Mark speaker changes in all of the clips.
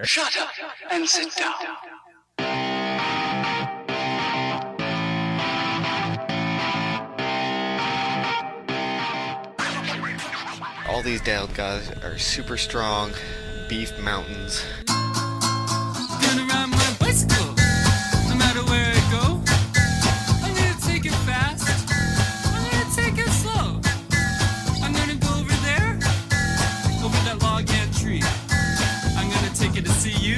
Speaker 1: Shut up and sit down.
Speaker 2: All these down guys are super strong, beef mountains.
Speaker 3: Gonna ride my bicycle, no matter where I go. I'm gonna take it fast, I'm gonna take it slow. I'm gonna go over there, over that log and tree. I'm gonna take it to see you,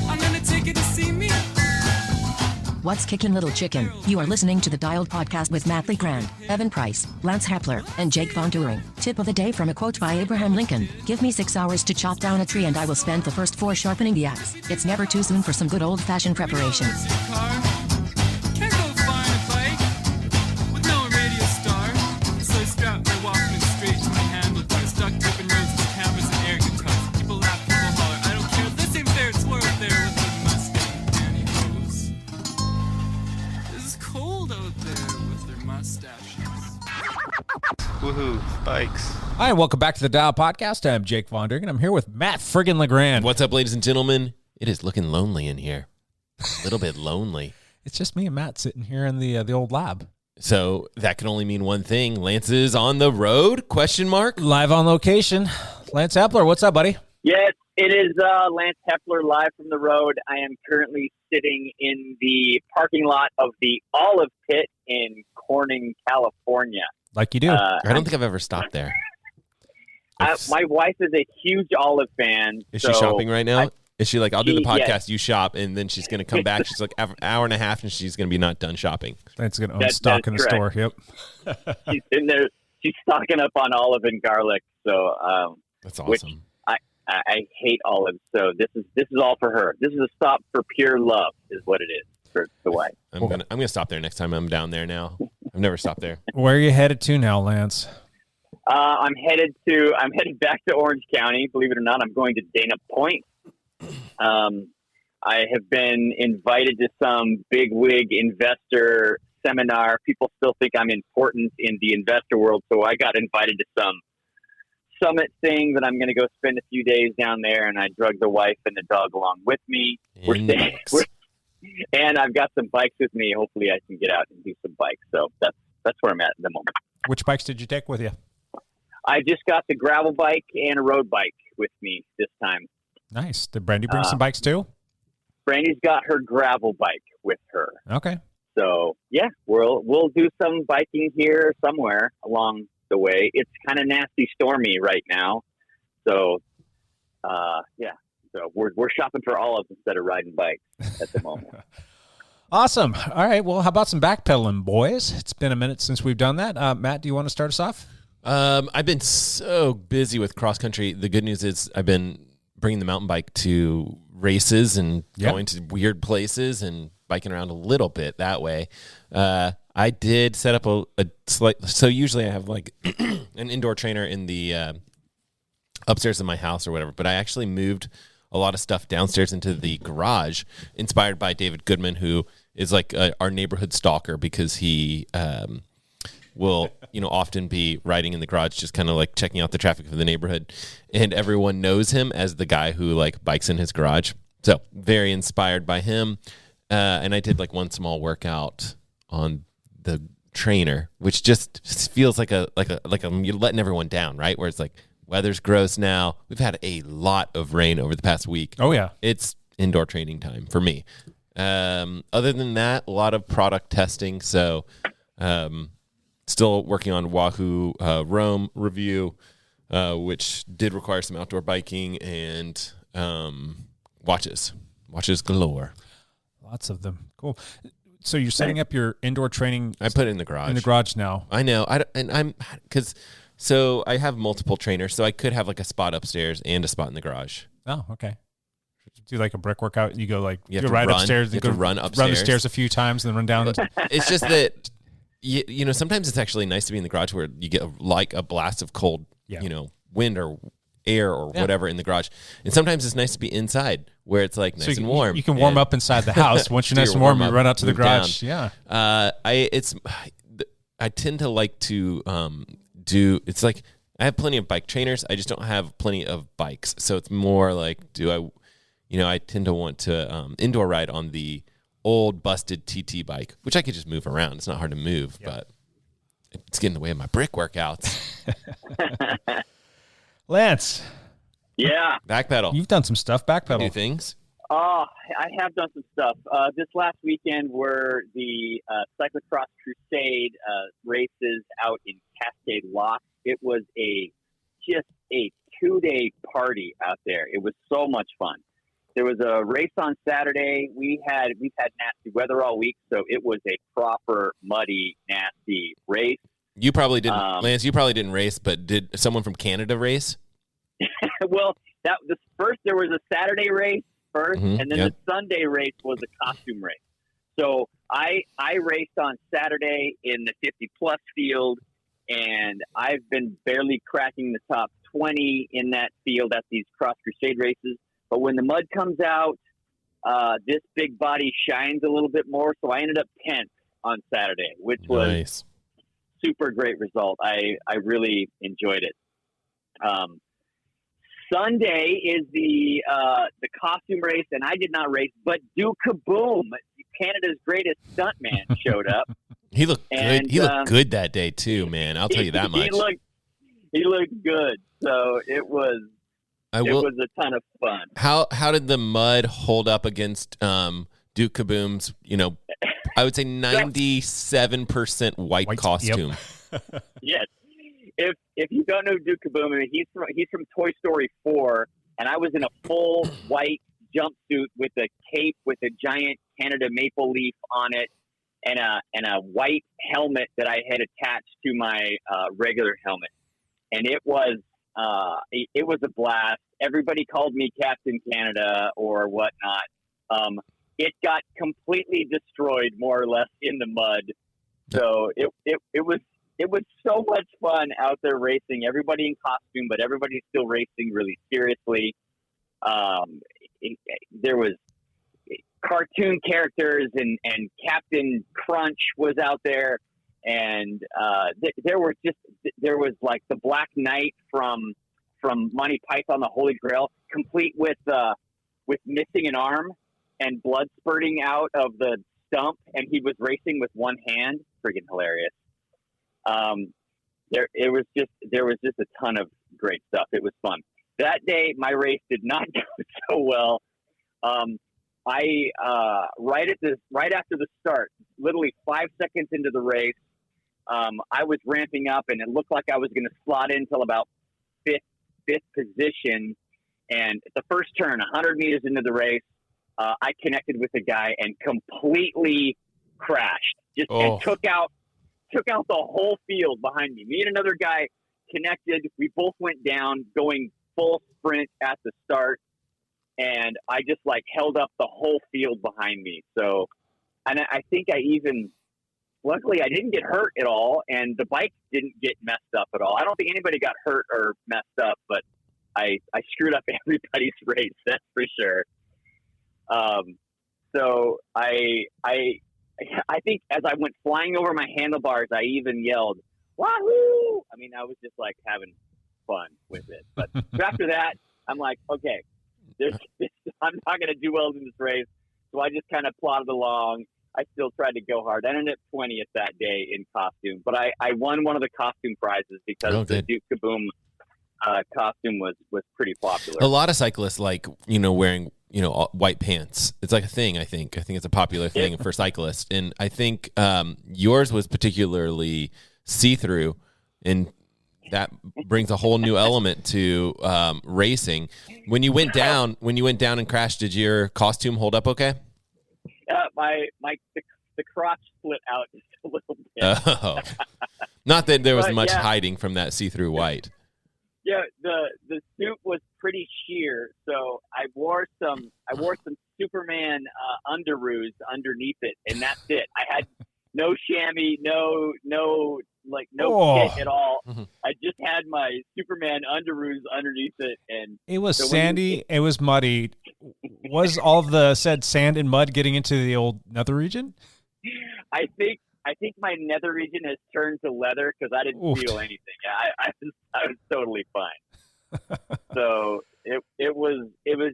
Speaker 3: I'm gonna take it to see me.
Speaker 4: What's kickin' little chicken? You are listening to the Dialed Podcast with Matt Legrand, Evan Price, Lance Hepler, and Jake Von During. Tip of the day from a quote by Abraham Lincoln. Give me 6 hours to chop down a tree and I will spend the first 4 sharpening the axe. It's never too soon for some good old-fashioned preparation.
Speaker 3: Can't go far on a bike with no radio star. So I strapped my Walkman straight to my handlebars, duct tape and roads with cameras and air guitars. People laugh, people holler, I don't care. This ain't fair, it's war out there with the Mustang pantyhose. It's cold out there with their mustaches.
Speaker 2: Woohoo, bikes.
Speaker 5: Hi, welcome back to the Dial Podcast. I'm Jake Von During, and I'm here with Matt friggin' Legrand.
Speaker 6: What's up, ladies and gentlemen? It is looking lonely in here. A little bit lonely.
Speaker 5: It's just me and Matt sitting here in the old lab.
Speaker 6: So that can only mean one thing. Lance is on the road? Question mark.
Speaker 5: Live on location. Lance Hepler, what's up, buddy?
Speaker 7: Yes, it is Lance Hepler live from the road. I am currently sitting in the parking lot of the Olive Pit in Corning, California.
Speaker 5: Like you do.
Speaker 6: I don't think I've ever stopped there.
Speaker 7: My wife is a huge Olive fan.
Speaker 6: Is she shopping right now? Is she like, I'll do the podcast,
Speaker 7: yes.
Speaker 6: You shop, and then she's going to come back. She's like, an hour and a half, and she's going to be not done shopping.
Speaker 5: That's going to own stock in the store. Yep.
Speaker 7: She's in there. She's stocking up on olive and garlic. So,
Speaker 6: That's
Speaker 7: which
Speaker 6: awesome.
Speaker 7: I hate olives. So this is all for her. This is a stop for pure love, is what it is for the wife.
Speaker 6: I'm gonna stop there next time I'm down there now. I've never stopped there.
Speaker 5: Where are you headed to now, Lance?
Speaker 7: I'm headed back to Orange County. Believe it or not, I'm going to Dana Point. I have been invited to some bigwig investor seminar. People still think I'm important in the investor world, so I got invited to some summit thing that I'm going to go spend a few days down there, and I drug the wife and the dog along with me. And I've got some bikes with me. Hopefully I can get out and do some bikes. So that's where I'm at the moment.
Speaker 5: Which bikes did you take with you?
Speaker 7: I just got the gravel bike and a road bike with me this time.
Speaker 5: Nice. Did Brandy bring some bikes too?
Speaker 7: Brandy's got her gravel bike with her.
Speaker 5: Okay.
Speaker 7: So yeah, we'll do some biking here somewhere along the way. It's kind of nasty stormy right now. So yeah. So we're shopping for olives instead of riding bikes at the moment.
Speaker 5: Awesome. All right. Well, how about some backpedaling, boys? It's been a minute since we've done that. Matt, do you want to start us off?
Speaker 6: I've been so busy with cross country. The good news is I've bbeen bringing the mountain bike to races and going to weird places and biking around a little bit that way. I did set up a slight. So usually I have like an indoor trainer in the upstairs of my house or whatever, but I actually moved a lot of stuff downstairs into the garage, inspired by David Goodman, who is like our neighborhood stalker because he will, often be riding in the garage, just kind of like checking out the traffic of the neighborhood. And everyone knows him as the guy who like bikes in his garage. So very inspired by him. And I did like one small workout on the trainer, which just feels like you're letting everyone down, right? Where it's like, weather's gross now. We've had a lot of rain over the past week.
Speaker 5: Oh, yeah.
Speaker 6: It's indoor training time for me. Other than that, a lot of product testing. So still working on Wahoo Roam review, which did require some outdoor biking and watches. Watches galore.
Speaker 5: Lots of them. Cool. So you're setting up your indoor training.
Speaker 6: I put it in the garage.
Speaker 5: In the garage now.
Speaker 6: I know. So I have multiple trainers, so I could have like a spot upstairs and a spot in the garage.
Speaker 5: Oh, okay. Do like a brick workout. You go like
Speaker 6: you have to
Speaker 5: run
Speaker 6: upstairs. You have to run upstairs.
Speaker 5: Run the stairs a few times, and then run down.
Speaker 6: It's just that sometimes it's actually nice to be in the garage where you get like a blast of cold, wind or air or whatever in the garage. And sometimes it's nice to be inside where it's like nice and warm.
Speaker 5: You can warm up inside the house. Once you're nice and warm, you run out to the garage.
Speaker 6: Down.
Speaker 5: Yeah.
Speaker 6: I tend to like to it's like I have plenty of bike trainers. I just don't have plenty of bikes. So it's more like, I tend to want to indoor ride on the old busted TT bike, which I could just move around. It's not hard to move, but it's getting in the way of my brick workouts.
Speaker 5: Lance.
Speaker 7: Yeah.
Speaker 6: Backpedal.
Speaker 5: You've done some stuff. Backpedal.
Speaker 6: New things.
Speaker 7: Oh, I have done some stuff. This last weekend were the Cyclocross Crusade races out in Cascade Lock. It was just a 2-day party out there. It was so much fun. There was a race on Saturday. We've had nasty weather all week, so it was a proper muddy, nasty race.
Speaker 6: You probably didn't, Lance. You probably didn't race, but did someone from Canada race?
Speaker 7: Well, there was a Saturday race first, and then the Sunday race was a costume race. So I raced on Saturday in the 50-plus field, and I've been barely cracking the top 20 in that field at these Cross Crusade races. But when the mud comes out, this big body shines a little bit more. So I ended up 10th on Saturday, which was
Speaker 6: nice.
Speaker 7: Super great result. I really enjoyed it. Sunday is the costume race, and I did not race, but Duke Kaboom, Canada's greatest stuntman, showed up.
Speaker 6: He looked good. He looked good that day too, man. I'll tell you that much.
Speaker 7: He looked good. So it was a ton of fun.
Speaker 6: How did the mud hold up against Duke Kaboom's? I would say 97% white costume.
Speaker 5: Yep.
Speaker 7: Yes. If you don't know Duke Kaboom, I mean, he's from Toy Story 4, and I was in a full white jumpsuit with a cape with a giant Canada maple leaf on it, and a white helmet that I had attached to my regular helmet, and it was a blast. Everybody called me Captain Canada or whatnot. It got completely destroyed, more or less, in the mud. So it was so much fun out there racing. Everybody in costume, but everybody's still racing really seriously. There was cartoon characters, and Captain Crunch was out there, and there was like the Black Knight from Monty Python, the Holy Grail, complete with missing an arm and blood spurting out of the stump, and he was racing with one hand. Friggin' hilarious. There was just a ton of great stuff. It was fun. That day, my race did not go so well. Right after the start, literally 5 seconds into the race, I was ramping up, and it looked like I was going to slot in until about fifth position. And at the first turn, 100 meters into the race, I connected with a guy and completely crashed. And took out the whole field behind me. Me and another guy connected. We both went down, going full sprint at the start, and I just held up the whole field behind me. So, and I think luckily I didn't get hurt at all, and the bike didn't get messed up at all. I don't think anybody got hurt or messed up, but I screwed up everybody's race, that's for sure. So I think as I went flying over my handlebars, I even yelled, "Wahoo!" I mean, I was just having fun with it. But after that, I'm like, okay, I'm not going to do well in this race. So I just kind of plodded along. I still tried to go hard. I ended up 20th that day in costume, but I won one of the costume prizes because the Duke Kaboom costume was pretty popular.
Speaker 6: A lot of cyclists wearing white pants. It's like a thing. I think it's a popular thing for cyclists, and I think yours was particularly see-through, and that brings a whole new element to racing. When you went down and crashed, did your costume hold up okay?
Speaker 7: The crotch split out just a little bit.
Speaker 6: Oh. Not that there was much hiding from that see-through white.
Speaker 7: Yeah, the suit was pretty sheer, so I wore some Superman underoos underneath it, and that's it. I had no chamois, no kit at all. Mm-hmm. I just had my Superman underoos underneath it, and
Speaker 5: it was sandy. It was muddy. Was all the said sand and mud getting into the old nether region?
Speaker 7: I think my nether region has turned to leather because I didn't feel anything. I was totally fine. So It was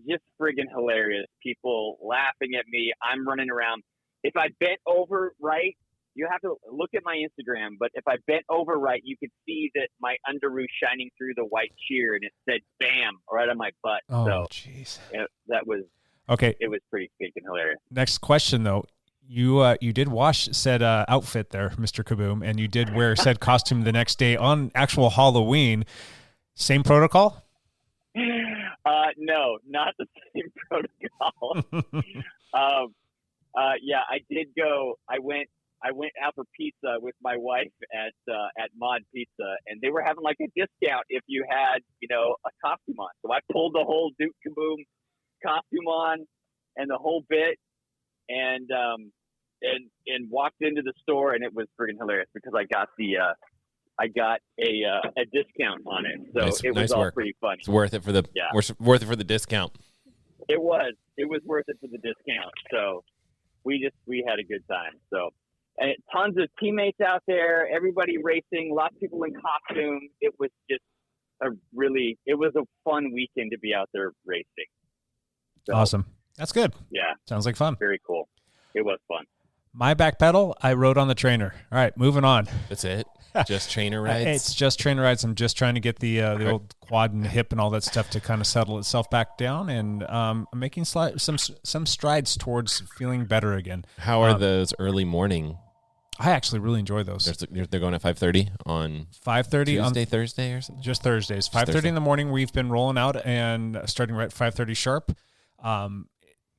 Speaker 7: just friggin' hilarious. People laughing at me. I'm running around. If I bent over right, you have to look at my Instagram. But if I bent over right, you could see that my underoos shining through the white sheer, and it said "Bam" right on my butt.
Speaker 5: Oh,
Speaker 7: so
Speaker 5: jeez.
Speaker 7: that was
Speaker 5: Okay.
Speaker 7: It was pretty freaking hilarious.
Speaker 5: Next question though. You did wash said outfit there, Mr. Kaboom, and you did wear said costume the next day on actual Halloween. Same protocol?
Speaker 7: No, not the same protocol. Yeah, I did go. I went out for pizza with my wife at Mod Pizza, and they were having like a discount if you had, a costume on. So I pulled the whole Duke Kaboom costume on and the whole bit, and walked into the store, and it was freaking hilarious because I got a discount on it. So it was all pretty funny.
Speaker 6: It's worth it for the worth it for the discount.
Speaker 7: It was worth it for the discount. So we had a good time. So, and tons of teammates out there, everybody racing, lots of people in costume. It was just a fun weekend to be out there racing. So,
Speaker 5: awesome. That's good.
Speaker 7: Yeah.
Speaker 5: Sounds like fun.
Speaker 7: Very cool. It was fun.
Speaker 5: My back pedal, I rode on the trainer. All right, moving on.
Speaker 6: That's it? Just trainer rides?
Speaker 5: It's just trainer rides. I'm just trying to get the old quad and hip and all that stuff to kind of settle itself back down, and I'm making some strides towards feeling better again.
Speaker 6: How are those early morning?
Speaker 5: I actually really enjoy those.
Speaker 6: They're going at 5:30 on
Speaker 5: 5:30
Speaker 6: Tuesday, Thursday, or something?
Speaker 5: Just Thursdays. 5:30 in the morning. We've been rolling out and starting right at 5:30 sharp.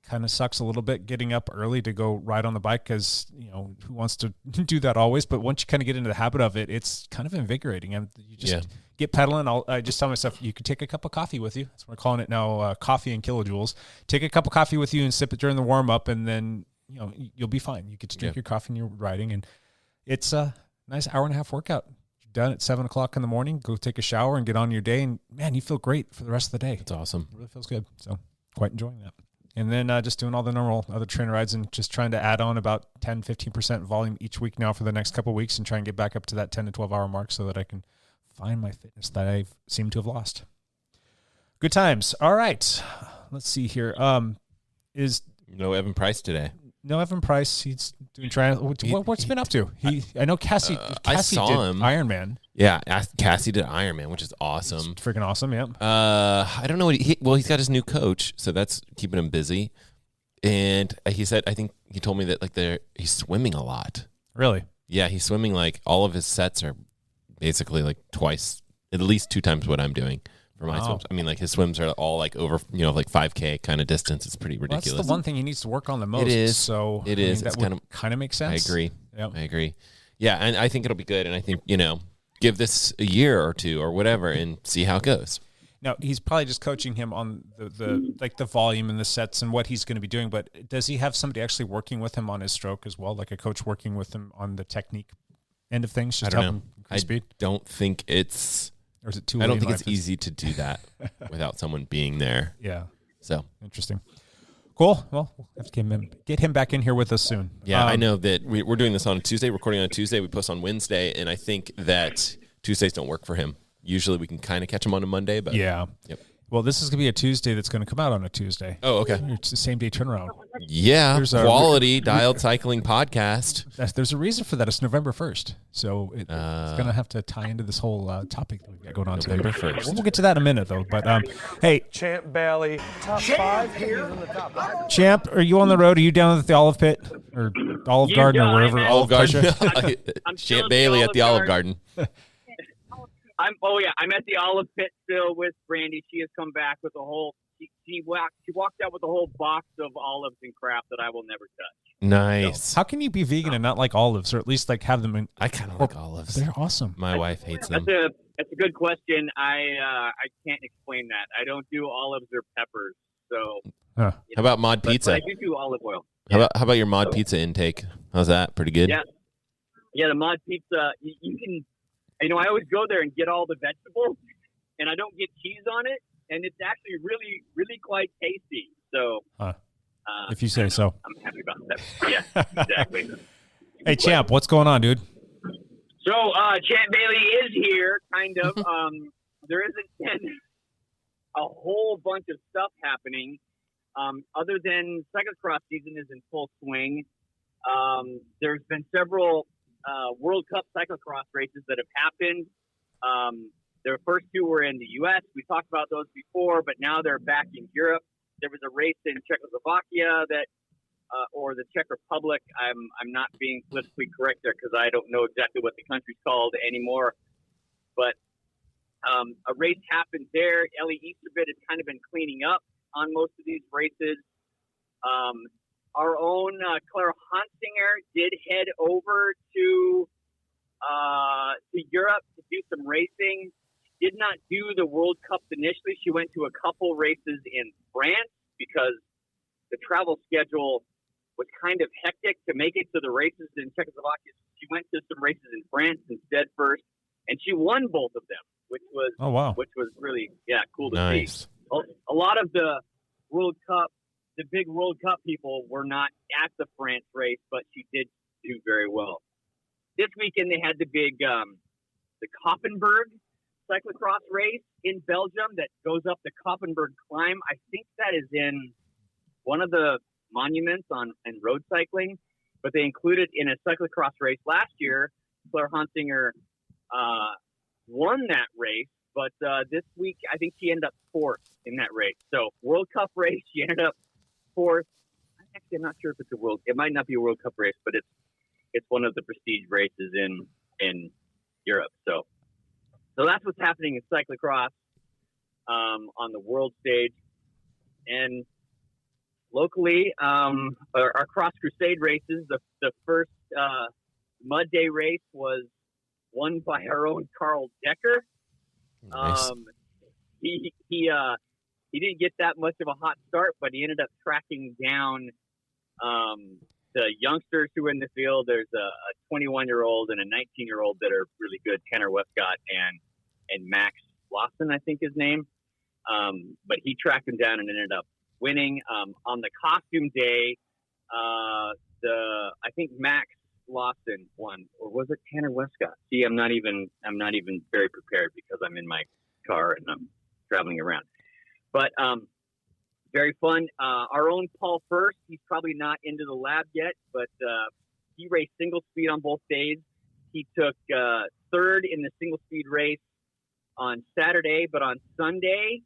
Speaker 5: Kind of sucks a little bit getting up early to go ride on the bike because, who wants to do that always? But once you kind of get into the habit of it, it's kind of invigorating. And you just get pedaling. I just tell myself, you could take a cup of coffee with you. That's what we're calling it now, coffee and kilojoules. Take a cup of coffee with you and sip it during the warm up, and then, you'll be fine. You get to drink your coffee and you're riding, and it's a nice hour and a half workout. You're done at 7 o'clock in the morning, go take a shower and get on your day. And man, you feel great for the rest of the day.
Speaker 6: It's awesome.
Speaker 5: It really feels good. So quite enjoying that. And then just doing all the normal other trainer rides and just trying to add on about 10, 15% volume each week now for the next couple of weeks and try and get back up to that 10 to 12 hour mark so that I can find my fitness that I seem to have lost. Good times. All right. Let's see here.
Speaker 6: No Evan Price today.
Speaker 5: No Evan Price. He's doing what's been up to? I know Cassie
Speaker 6: I saw
Speaker 5: did
Speaker 6: him.
Speaker 5: Ironman.
Speaker 6: Yeah, Cassie did Ironman, which is awesome.
Speaker 5: It's freaking awesome, yeah.
Speaker 6: I don't know what he's got his new coach, so that's keeping him busy. And he said, I think he told me that he's swimming a lot.
Speaker 5: Really?
Speaker 6: Yeah, he's swimming all of his sets are basically twice, at least 2 times what I'm doing for my swims. I mean, his swims are all over, 5K kind of distance. It's pretty ridiculous.
Speaker 5: Well, that's the one thing he needs to work on the most.
Speaker 6: It is.
Speaker 5: So
Speaker 6: it is.
Speaker 5: That kind of makes sense.
Speaker 6: I agree.
Speaker 5: Yep.
Speaker 6: I agree. Yeah, and I think it'll be good. And I think, give this a year or two or whatever and see how it goes.
Speaker 5: Now, he's probably just coaching him on the volume and the sets and what he's going to be doing. But does he have somebody actually working with him on his stroke as well, like a coach working with him on the technique end of things? Just
Speaker 6: I don't
Speaker 5: help
Speaker 6: know.
Speaker 5: him increase speed?
Speaker 6: Don't think it's...
Speaker 5: Or is it too
Speaker 6: I don't
Speaker 5: late
Speaker 6: think
Speaker 5: in
Speaker 6: it's
Speaker 5: life?
Speaker 6: easy to do that without someone being there.
Speaker 5: Yeah.
Speaker 6: So
Speaker 5: interesting. Cool. Well, we'll have to get him back in here with us soon.
Speaker 6: Yeah, I know that we're doing this on a Tuesday, recording on a Tuesday. We post on Wednesday, and I think that Tuesdays don't work for him. Usually we can kind of catch him on a Monday, but
Speaker 5: yeah.
Speaker 6: Yep.
Speaker 5: Well, this is going to be a Tuesday that's going to come out on a Tuesday.
Speaker 6: Oh, okay.
Speaker 5: It's the same day turnaround.
Speaker 6: Yeah,
Speaker 5: There's
Speaker 6: quality dialed cycling podcast.
Speaker 5: There's a reason for that. It's November 1st. So it's going to have to tie into this whole topic that we've got going on today.
Speaker 6: November 1st.
Speaker 5: We'll get to that in a minute, though. But, hey.
Speaker 8: Champ Bailey, top 5 here.
Speaker 5: Champ, are you on the road? Are you down at the Olive Pit or Olive Garden or wherever?
Speaker 6: Olive Garden.
Speaker 7: I'm
Speaker 6: Champ Bailey at the Olive Garden.
Speaker 7: I'm at the Olive Pit still with Brandy. She has come back with a whole. She walked out with a whole box of olives and crap that I will never touch.
Speaker 6: Nice.
Speaker 5: So, how can you be vegan and not like olives, or at least have them in?
Speaker 6: I kind of like olives.
Speaker 5: They're awesome.
Speaker 6: My wife hates them.
Speaker 7: That's a good question. I can't explain that. I don't do olives or peppers. So.
Speaker 6: How about Mod Pizza?
Speaker 7: But I do olive oil.
Speaker 6: How about your Mod Pizza intake? How's that? Pretty good.
Speaker 7: Yeah. The Mod Pizza. You can. I always go there and get all the vegetables, and I don't get cheese on it, and it's actually really, really quite tasty. So,
Speaker 5: if you say so.
Speaker 7: I'm happy about that. Yeah, exactly.
Speaker 5: Hey, Champ, what's going on, dude?
Speaker 7: So, Champ Bailey is here, kind of. There isn't a whole bunch of stuff happening. Other than cyclocross season is in full swing. There's been several World Cup cyclocross races that have happened. The first two were in the U.S. We talked about those before, but now they're back in Europe. There was a race in Czechoslovakia or the Czech Republic. I'm not being politically correct there because I don't know exactly what the country's called anymore. But a race happened there. Ellie Easterbit has kind of been cleaning up on most of these races. Our own Claire Hansinger did head over to Europe to do some racing. Did not do the World Cups initially. She went to a couple races in France because the travel schedule was kind of hectic to make it to the races in Czechoslovakia. She went to some races in France instead first, and she won both of them, which was really cool to see. A lot of the World Cup, the big World Cup people were not at the France race, but she did do very well. This weekend they had the big the Koppenberg cyclocross race in Belgium that goes up the Koppenberg climb. I think that is in one of the monuments in road cycling, but they included in a cyclocross race last year. Claire Hansinger won that race, but this week I think she ended up fourth in that race. So World Cup race, she ended up fourth. Actually, I'm not sure if it's it might not be a World Cup race, but it's one of the prestige races in Europe. So that's what's happening in cyclocross on the world stage. And locally, our Cross Crusade races, the first Mud Day race was won by our own Carl Decker.
Speaker 6: Nice.
Speaker 7: He didn't get that much of a hot start, but he ended up tracking down the youngsters who were in the field. There's a 21-year-old and a 19-year-old that are really good, Tanner Westcott and Max Lawson, I think his name. But he tracked him down and ended up winning. On the costume day, I think Max Lawson won, or was it Tanner Westcott? See, I'm not even very prepared because I'm in my car and I'm traveling around. But very fun. Our own Paul First, he's probably not into the lab yet, but he raced single speed on both days. He took third in the single speed race on Saturday, but on Sunday,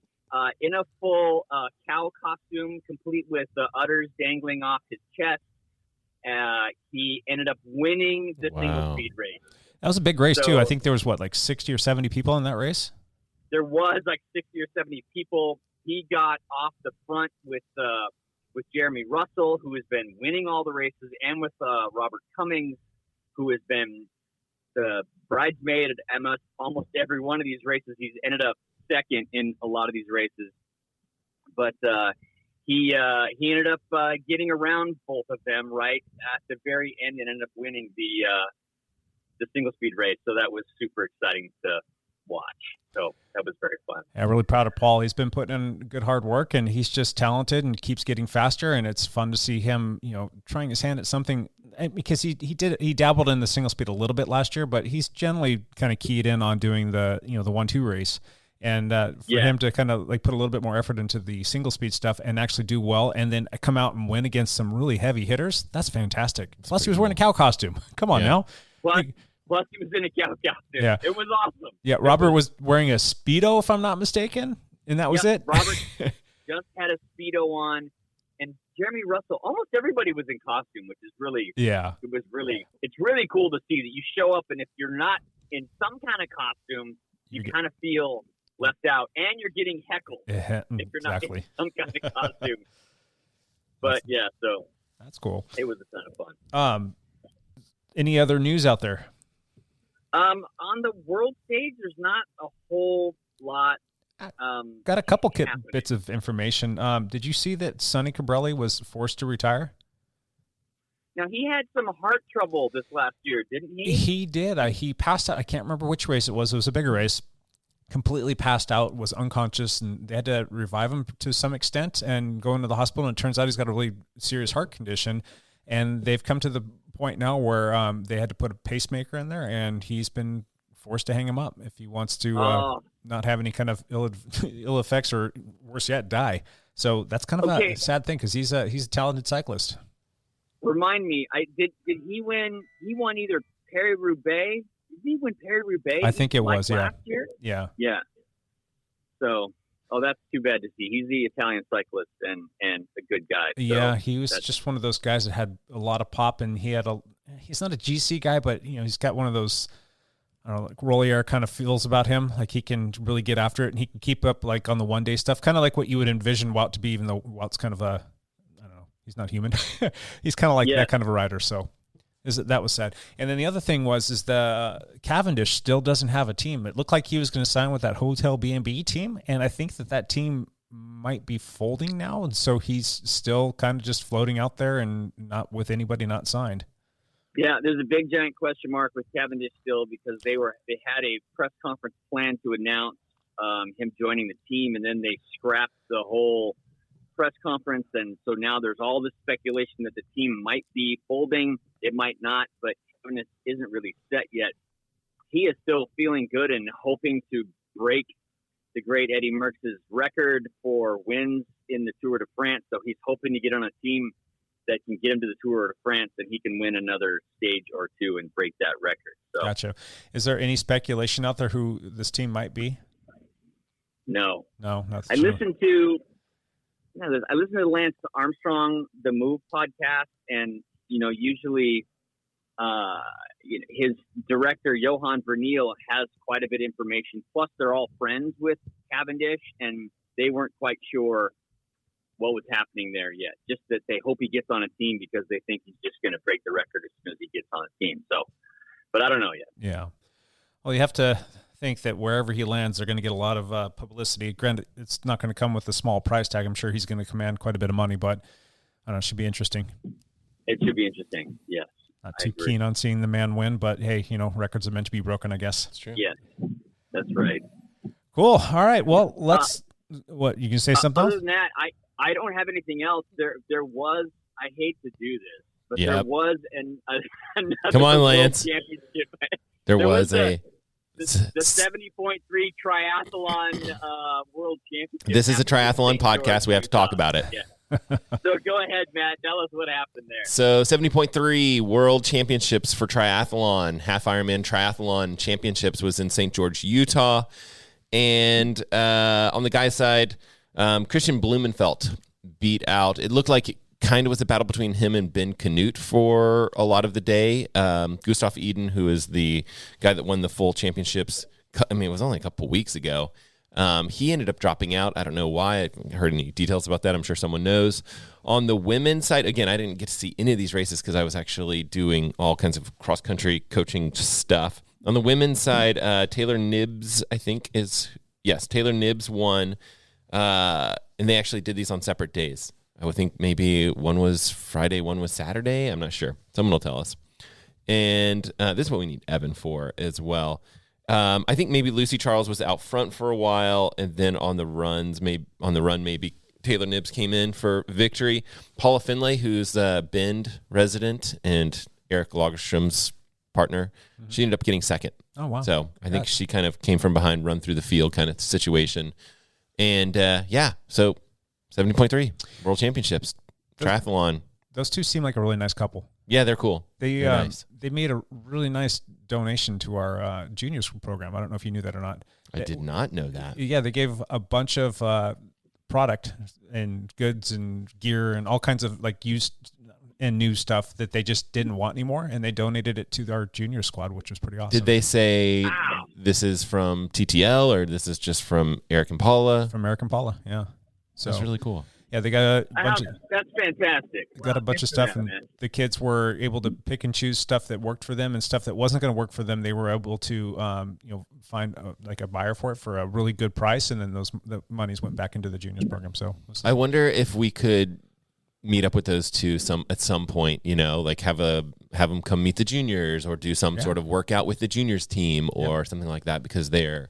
Speaker 7: in a full cow costume, complete with the udders dangling off his chest, he ended up winning the single speed race.
Speaker 5: That was a big race too. I think there was 60 or 70 people in that race.
Speaker 7: There was 60 or 70 people. He got off the front with Jeremy Russell, who has been winning all the races, and with Robert Cummings, who has been the bridesmaid at almost every one of these races. He's ended up second in a lot of these races, but he ended up getting around both of them right at the very end and ended up winning the single speed race. So that was super exciting to watch. So that was very fun.
Speaker 5: I'm really proud of Paul. He's been putting in good hard work, and he's just talented and keeps getting faster. And it's fun to see him, trying his hand at something, because he dabbled in the single speed a little bit last year, but he's generally kind of keyed in on doing the 1-2 race. And for him to kind of put a little bit more effort into the single speed stuff and actually do well, and then come out and win against some really heavy hitters, that's fantastic. Plus, he was wearing a cow costume. Come on now.
Speaker 7: Plus, he was in a cow costume.
Speaker 5: Yeah.
Speaker 7: It was awesome.
Speaker 5: Yeah, Robert was wearing a Speedo, if I'm not mistaken, and that was it.
Speaker 7: Robert just had a Speedo on, and Jeremy Russell, almost everybody was in costume, which is really, it's really cool to see that you show up, and if you're not in some kind of costume, you kind of feel left out, and you're getting heckled if you're not in some kind of costume. But so
Speaker 5: that's cool.
Speaker 7: It was a ton of fun.
Speaker 5: Any other news out there?
Speaker 7: On the world stage, there's not a whole lot.
Speaker 5: Got a couple bits of information. Did you see that Sonny Cabrelli was forced to retire?
Speaker 7: Now, he had some heart trouble this last year, didn't he?
Speaker 5: He did. He passed out. I can't remember which race it was. It was a bigger race. Completely passed out, was unconscious, and they had to revive him to some extent and go into the hospital. And it turns out he's got a really serious heart condition. And they've come to the point now where they had to put a pacemaker in there, and he's been forced to hang him up if he wants to not have any kind of ill effects, or worse yet, die. So that's kind of a sad thing, because he's a talented cyclist.
Speaker 7: Remind me, did he win? He won either Paris-Roubaix. Did he win Paris-Roubaix?
Speaker 5: I think it was,
Speaker 7: last year?
Speaker 5: Yeah.
Speaker 7: So, that's too bad to see. He's the Italian cyclist and a good guy. So
Speaker 5: yeah, he was just one of those guys that had a lot of pop, and he's not a GC guy, but he's got one of those, I don't know, like Rollier kind of feels about him. Like he can really get after it, and he can keep up like on the one day stuff, kind of like what you would envision Wout to be, even though Wout's kind of he's not human. He's kind of like that kind of a rider. So that was sad. And then the other thing is the Cavendish still doesn't have a team. It looked like he was going to sign with that Hotel B&B team, and I think that team might be folding now, and so he's still kind of just floating out there and not with anybody, not signed.
Speaker 7: Yeah, there's a big giant question mark with Cavendish still, because they had a press conference plan to announce him joining the team, and then they scrapped the whole press conference, and so now there's all this speculation that the team might be folding. It might not, but Cavendish isn't really set yet. He is still feeling good and hoping to break the great Eddie Merckx's record for wins in the Tour de France. So he's hoping to get on a team that can get him to the Tour de France, and he can win another stage or two and break that record. So,
Speaker 5: gotcha. Is there any speculation out there who this team might be?
Speaker 7: No.
Speaker 5: That's
Speaker 7: I listened to Lance Armstrong, the Move podcast, and usually his director Johan Verneel has quite a bit of information. Plus, they're all friends with Cavendish, and they weren't quite sure what was happening there yet. Just that they hope he gets on a team, because they think he's just going to break the record as soon as he gets on a team. So, but I don't know yet.
Speaker 5: Yeah. Well, you have to think that wherever he lands, they're going to get a lot of publicity. Granted, it's not going to come with a small price tag. I'm sure he's going to command quite a bit of money, but I don't know, it should be interesting.
Speaker 7: It should be interesting, yes.
Speaker 5: Not too keen on seeing the man win, but hey, records are meant to be broken, I guess.
Speaker 6: That's true.
Speaker 7: Yes, that's right.
Speaker 5: Cool. All right. Well, let's. What, you can say something?
Speaker 7: Other than that, I don't have anything else. There was. I hate to do this, but there was another
Speaker 6: Come on, Lance.
Speaker 7: championship.
Speaker 6: There was
Speaker 7: the 70.3 triathlon world championship.
Speaker 6: This is a triathlon podcast. We have to talk about it.
Speaker 7: Yeah. So go ahead, Matt. Tell us what happened there.
Speaker 6: So 70.3 World Championships for triathlon, half Ironman triathlon championships was in St. George, Utah. And on the guy's side, Christian Blumenfeld beat out. It looked like it kind of was a battle between him and Ben Canute for a lot of the day. Gustav Eden, who is the guy that won the full championships, it was only a couple weeks ago. He ended up dropping out. I don't know why. I haven't heard any details about that. I'm sure someone knows. On the women's side, again, I didn't get to see any of these races because I was actually doing all kinds of cross-country coaching stuff. On the women's side, Taylor Nibbs, Taylor Nibbs won. And they actually did these on separate days. I would think maybe one was Friday, one was Saturday. I'm not sure. Someone will tell us. And this is what we need Evan for as well. I think maybe Lucy Charles was out front for a while, and then on the run, maybe Taylor Nibbs came in for victory. Paula Finlay, who's a Bend resident and Eric Lagerstrom's partner, she ended up getting second.
Speaker 5: Oh, wow.
Speaker 6: So I think she kind of came from behind, run through the field kind of situation. And so 70.3 World Championships, triathlon.
Speaker 5: Those two seem like a really nice couple.
Speaker 6: Yeah, they're cool.
Speaker 5: They
Speaker 6: nice.
Speaker 5: They made a really nice donation to our juniors program. I don't know if you knew that or not.
Speaker 6: I did not know that.
Speaker 5: Yeah, they gave a bunch of product and goods and gear and all kinds of like used and new stuff that they just didn't want anymore, and they donated it to our junior squad, which was pretty awesome.
Speaker 6: Did they say this is from TTL or this is just from Eric and Paula?
Speaker 5: From Eric and Paula, yeah. So
Speaker 6: that's really cool.
Speaker 5: Yeah, they got a bunch of.
Speaker 7: That's fantastic.
Speaker 5: Got a bunch of stuff, and the kids were able to pick and choose stuff that worked for them and stuff that wasn't going to work for them. They were able to, find a buyer for it for a really good price, and then the monies went back into the juniors program. So
Speaker 6: I wonder if we could meet up with those two at some point. Have them come meet the juniors or do some sort of workout with the juniors team or something like that, because they're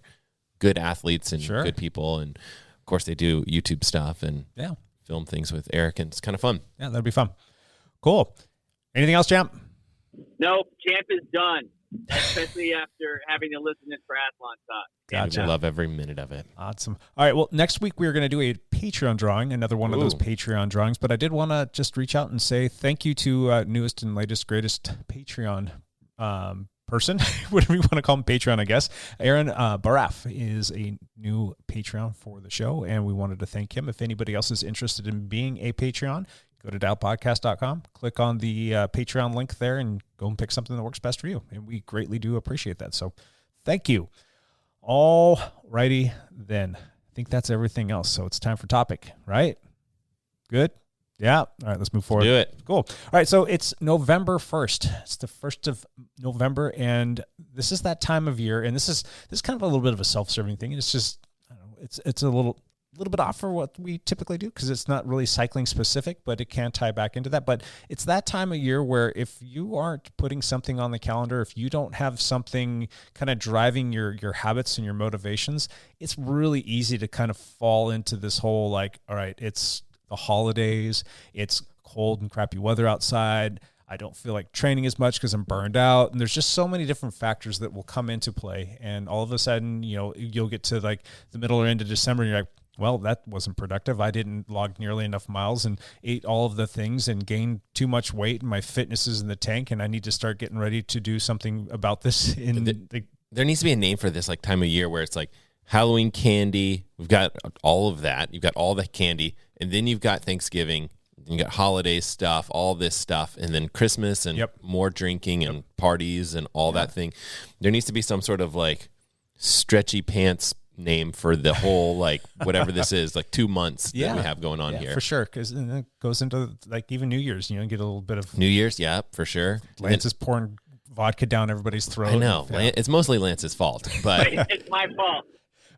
Speaker 6: good athletes and good people, and of course they do YouTube stuff and film things with Eric, and it's kind of fun.
Speaker 5: Yeah, that'd be fun. Cool. Anything else, Champ?
Speaker 7: Nope. Champ is done. especially after having to listen to triathlon talk.
Speaker 5: Gotcha.
Speaker 6: I love every minute of it.
Speaker 5: Awesome. All right. Well, next week we're going to do a Patreon drawing, another one of those Patreon drawings. But I did want to just reach out and say thank you to newest and latest, greatest Patreon person, whatever you want to call him, Patreon, I guess. Aaron Baraf is a new Patreon for the show, and we wanted to thank him. If anybody else is interested in being a Patreon, go to dialpodcast.com, click on the Patreon link there, and go and pick something that works best for you. And we greatly do appreciate that. So thank you. All righty then. I think that's everything else. So it's time for topic, right? Good? Yeah. All right, let's move forward.
Speaker 6: Do it.
Speaker 5: Cool. All right, so it's November 1st. It's the 1st of November, and this is that time of year, and this is kind of a little bit of a self-serving thing. It's just, I don't know, it's a little bit off for what we typically do because it's not really cycling specific, but it can tie back into that. But it's that time of year where if you aren't putting something on the calendar, if you don't have something kind of driving your habits and your motivations, it's really easy to kind of fall into this whole like, all right, it's the holidays, it's cold and crappy weather outside, I don't feel like training as much because I'm burned out. And there's just so many different factors that will come into play. And all of a sudden, you'll get to like the middle or end of December and you're like, well, that wasn't productive. I didn't log nearly enough miles and ate all of the things and gained too much weight and my fitness is in the tank and I need to start getting ready to do something about this.
Speaker 6: There needs to be a name for this like time of year where it's like Halloween candy. We've got all of that. You've got all the candy. And then you've got Thanksgiving. You got holiday stuff, all this stuff. And then Christmas and more drinking and parties and all that thing. There needs to be some sort of like stretchy pants name for the whole like whatever this is, like 2 months that we have going on here
Speaker 5: for sure, because it goes into like even New Year's, get a little bit of
Speaker 6: New Year's, for sure.
Speaker 5: Lance is pouring vodka down everybody's throat.
Speaker 6: I know it's mostly Lance's fault, but
Speaker 7: it's my fault.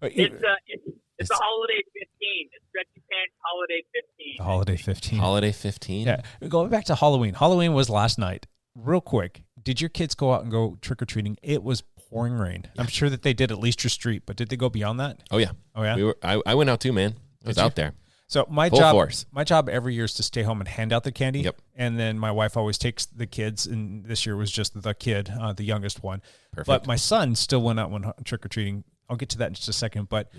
Speaker 7: It's the holiday 15. It's stretchy pants holiday 15.
Speaker 5: Holiday 15. Yeah, going back to Halloween was last night. Real quick, did your kids go out and go trick-or-treating? It was pouring rain. I'm sure that they did at Leicester Street, but did they go beyond that?
Speaker 6: Oh yeah. I went out too, man. I was out there.
Speaker 5: So my job every year is to stay home and hand out the candy.
Speaker 6: Yep.
Speaker 5: And then my wife always takes the kids, and this year was just the kid, the youngest one.
Speaker 6: Perfect.
Speaker 5: But my son still went out trick-or-treating. I'll get to that in just a second. But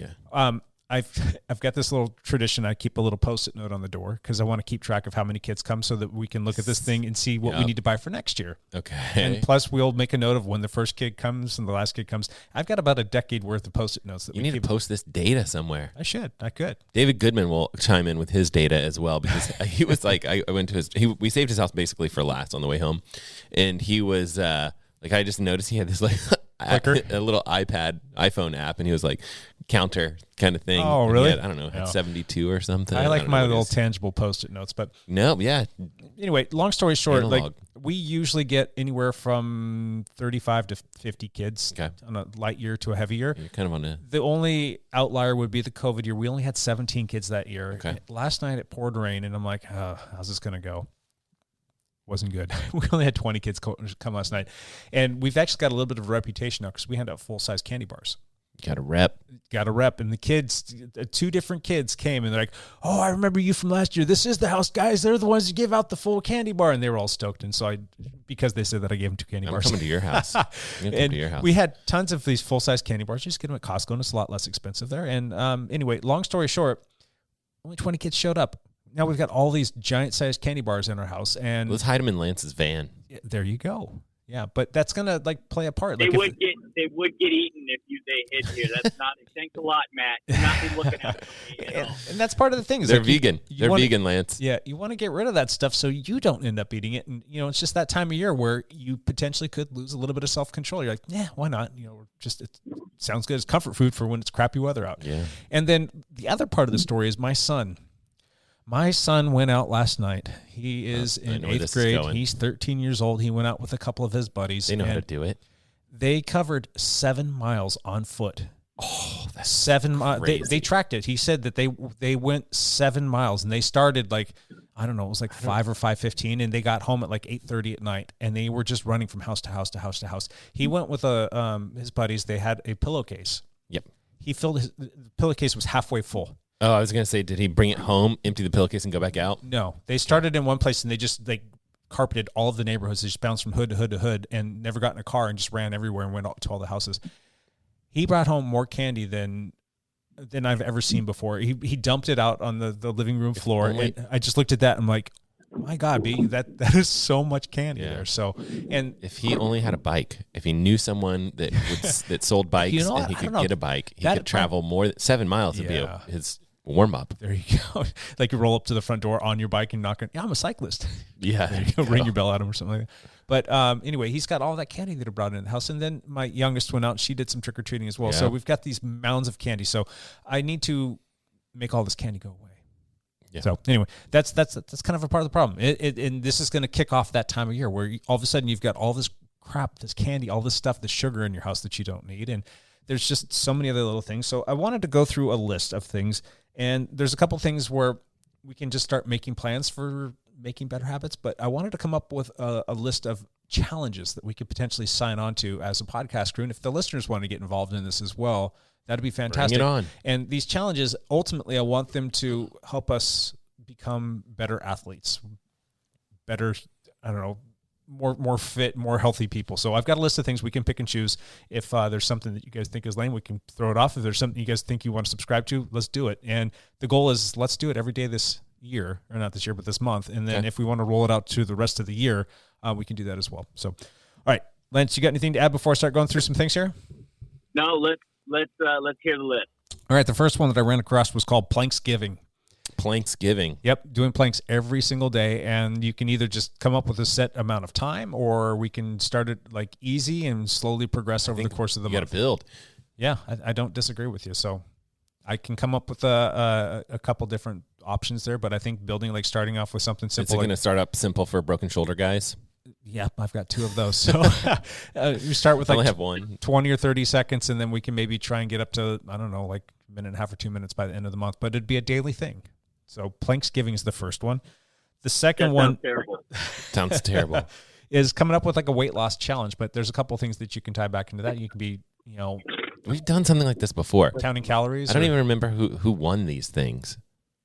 Speaker 5: I've got this little tradition. I keep a little Post-it note on the door because I want to keep track of how many kids come so that we can look at this thing and see what we need to buy for next year.
Speaker 6: Okay.
Speaker 5: And plus, we'll make a note of when the first kid comes and the last kid comes. I've got about a decade worth of Post-it notes that
Speaker 6: you need to post this data somewhere.
Speaker 5: I could.
Speaker 6: David Goodman will chime in with his data as well because he was like, I went to we saved his house basically for last on the way home, and he was like, I just noticed he had this like a little iPhone app, and he was like counter kind of thing.
Speaker 5: Oh, really?
Speaker 6: Had, I don't know, had 72 or something.
Speaker 5: I like my little tangible Post-it notes, but Anyway, long story short, like we usually get anywhere from 35 to 50 kids on a light year to a heavy year.
Speaker 6: You're kind of on
Speaker 5: the only outlier would be the COVID year. We only had 17 kids that year.
Speaker 6: Okay.
Speaker 5: Last night it poured rain, and I'm like, oh, how's this going to go? Wasn't good. We only had 20 kids come last night. And we've actually got a little bit of a reputation now because we hand out full-size candy bars.
Speaker 6: Got a rep. And the kids, 2 different kids came, and they're like, oh, I remember you from last year. This is the house guys. They're the ones who give out the full candy bar. And they were all stoked. And so because they said that, I gave them 2 candy bars. I'm coming to your house.
Speaker 5: We had tons of these full-size candy bars. You just get them at Costco, and it's a lot less expensive there. And anyway, long story short, only 20 kids showed up. Now we've got all these giant-sized candy bars in our house, and
Speaker 6: let's hide them in Lance's van.
Speaker 5: There you go. Yeah, but that's gonna like play a part.
Speaker 7: They would get eaten if they hid here. That's not. Thanks a lot, Matt. You're not be looking out for me.
Speaker 5: And that's part of the thing.
Speaker 6: They're vegan. They're vegan, Lance.
Speaker 5: Yeah, you want to get rid of that stuff so you don't end up eating it. And it's just that time of year where you potentially could lose a little bit of self-control. You're like, yeah, why not? It sounds good as comfort food for when it's crappy weather out.
Speaker 6: Yeah.
Speaker 5: And then the other part of the story is my son. My son went out last night. He is in 8th grade. He's 13 years old. He went out with a couple of his buddies.
Speaker 6: They know how to do it.
Speaker 5: They covered 7 miles on foot.
Speaker 6: Oh, that's
Speaker 5: 7 miles. They tracked it. He said that they went 7 miles, and they started like, I don't know, it was like 5 or 5:15, and they got home at like 8:30 at night, and they were just running from house to house to house to house. He went with his buddies. They had a pillowcase.
Speaker 6: Yep.
Speaker 5: He filled the pillowcase was halfway full.
Speaker 6: Oh, I was going to say, did he bring it home, empty the pillowcase, and go back out?
Speaker 5: No. They started in one place, and they just carpeted all of the neighborhoods. He just bounced from hood to hood to hood and never got in a car and just ran everywhere and went to all the houses. He brought home more candy than I've ever seen before. He dumped it out on the living room floor. And I just looked at that. I'm like, my God, B, that is so much candy there. So, and
Speaker 6: if he only had a bike, if he knew someone that that sold bikes and he could get a bike, he could travel more than 7 miles to be his warm up.
Speaker 5: There you go. Like you roll up to the front door on your bike and knock on. Yeah, I'm a cyclist.
Speaker 6: Yeah,
Speaker 5: there you go. Ring your bell at him or something like that. But anyway, he's got all that candy that he brought in the house. And then my youngest went out and she did some trick or treating as well. Yeah. So we've got these mounds of candy. So I need to make all this candy go away. Yeah. So anyway, that's kind of a part of the problem. And this is going to kick off that time of year where all of a sudden you've got all this crap, this candy, all this stuff, this sugar in your house that you don't need. And there's just so many other little things. So I wanted to go through a list of things. And there's a couple things where we can just start making plans for making better habits. But I wanted to come up with a list of challenges that we could potentially sign on to as a podcast crew. And if the listeners want to get involved in this as well, that'd be fantastic.
Speaker 6: Bring it on.
Speaker 5: And these challenges, ultimately, I want them to help us become better athletes, better, I don't know, more fit, more healthy people. So I've got a list of things we can pick and choose. If there's something that you guys think is lame, we can throw it off. If there's something you guys think you want to subscribe to, let's do it. And the goal is let's do it every day this year, or not this year, but this month. And then if we want to roll it out to the rest of the year, we can do that as well. So, all right, Lance, you got anything to add before I start going through some things here?
Speaker 7: No, let's hear the list.
Speaker 5: All right, the first one that I ran across was called Planksgiving.
Speaker 6: Planksgiving.
Speaker 5: Yep, doing planks every single day, and you can either just come up with a set amount of time, or we can start it like easy and slowly progress over the course of the month.
Speaker 6: You got to build.
Speaker 5: Yeah, I don't disagree with you. So I can come up with a couple different options there, but I think building, like starting off with something simple.
Speaker 6: Is it going to start up simple for broken shoulder guys?
Speaker 5: Yeah, I've got 2 of those. So you start with
Speaker 6: I only have one.
Speaker 5: 20 or 30 seconds, and then we can maybe try and get up to, I don't know, like a minute and a half or 2 minutes by the end of the month. But it'd be a daily thing. So Planksgiving is the first one. The second one
Speaker 6: sounds terrible.
Speaker 5: Is coming up with like a weight loss challenge. But there's a couple things that you can tie back into that. You can be,
Speaker 6: we've done something like this before.
Speaker 5: Counting calories.
Speaker 6: I don't even remember who won these things.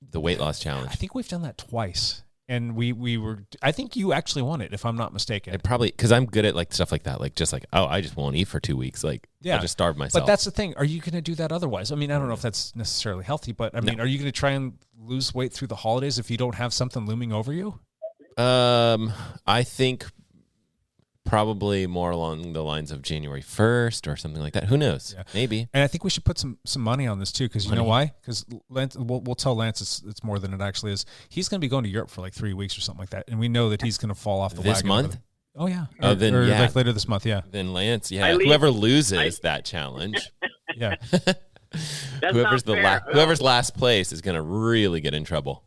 Speaker 6: The weight loss challenge.
Speaker 5: I think we've done that twice. And we were, I think you actually won it, if I'm not mistaken.
Speaker 6: I probably, because I'm good at like stuff like that. Like just like, oh, I just won't eat for 2 weeks. Like, I'll just starve myself.
Speaker 5: But that's the thing. Are you going to do that otherwise? I mean, I don't know if that's necessarily healthy, but I mean, are you going to try and lose weight through the holidays if you don't have something looming over you?
Speaker 6: I think probably more along the lines of January 1st or something like that. Who knows? Yeah. Maybe.
Speaker 5: And I think we should put some money on this too, because you know why? Because Lance, we'll tell Lance it's more than it actually is. He's going to be going to Europe for like 3 weeks or something like that, and we know that he's going to fall off the wagon.
Speaker 6: This month?
Speaker 5: Oh yeah.
Speaker 6: Then
Speaker 5: like later this month. Yeah.
Speaker 6: Then Lance, whoever loses that challenge,
Speaker 5: yeah.
Speaker 6: whoever's last place is going to really get in trouble.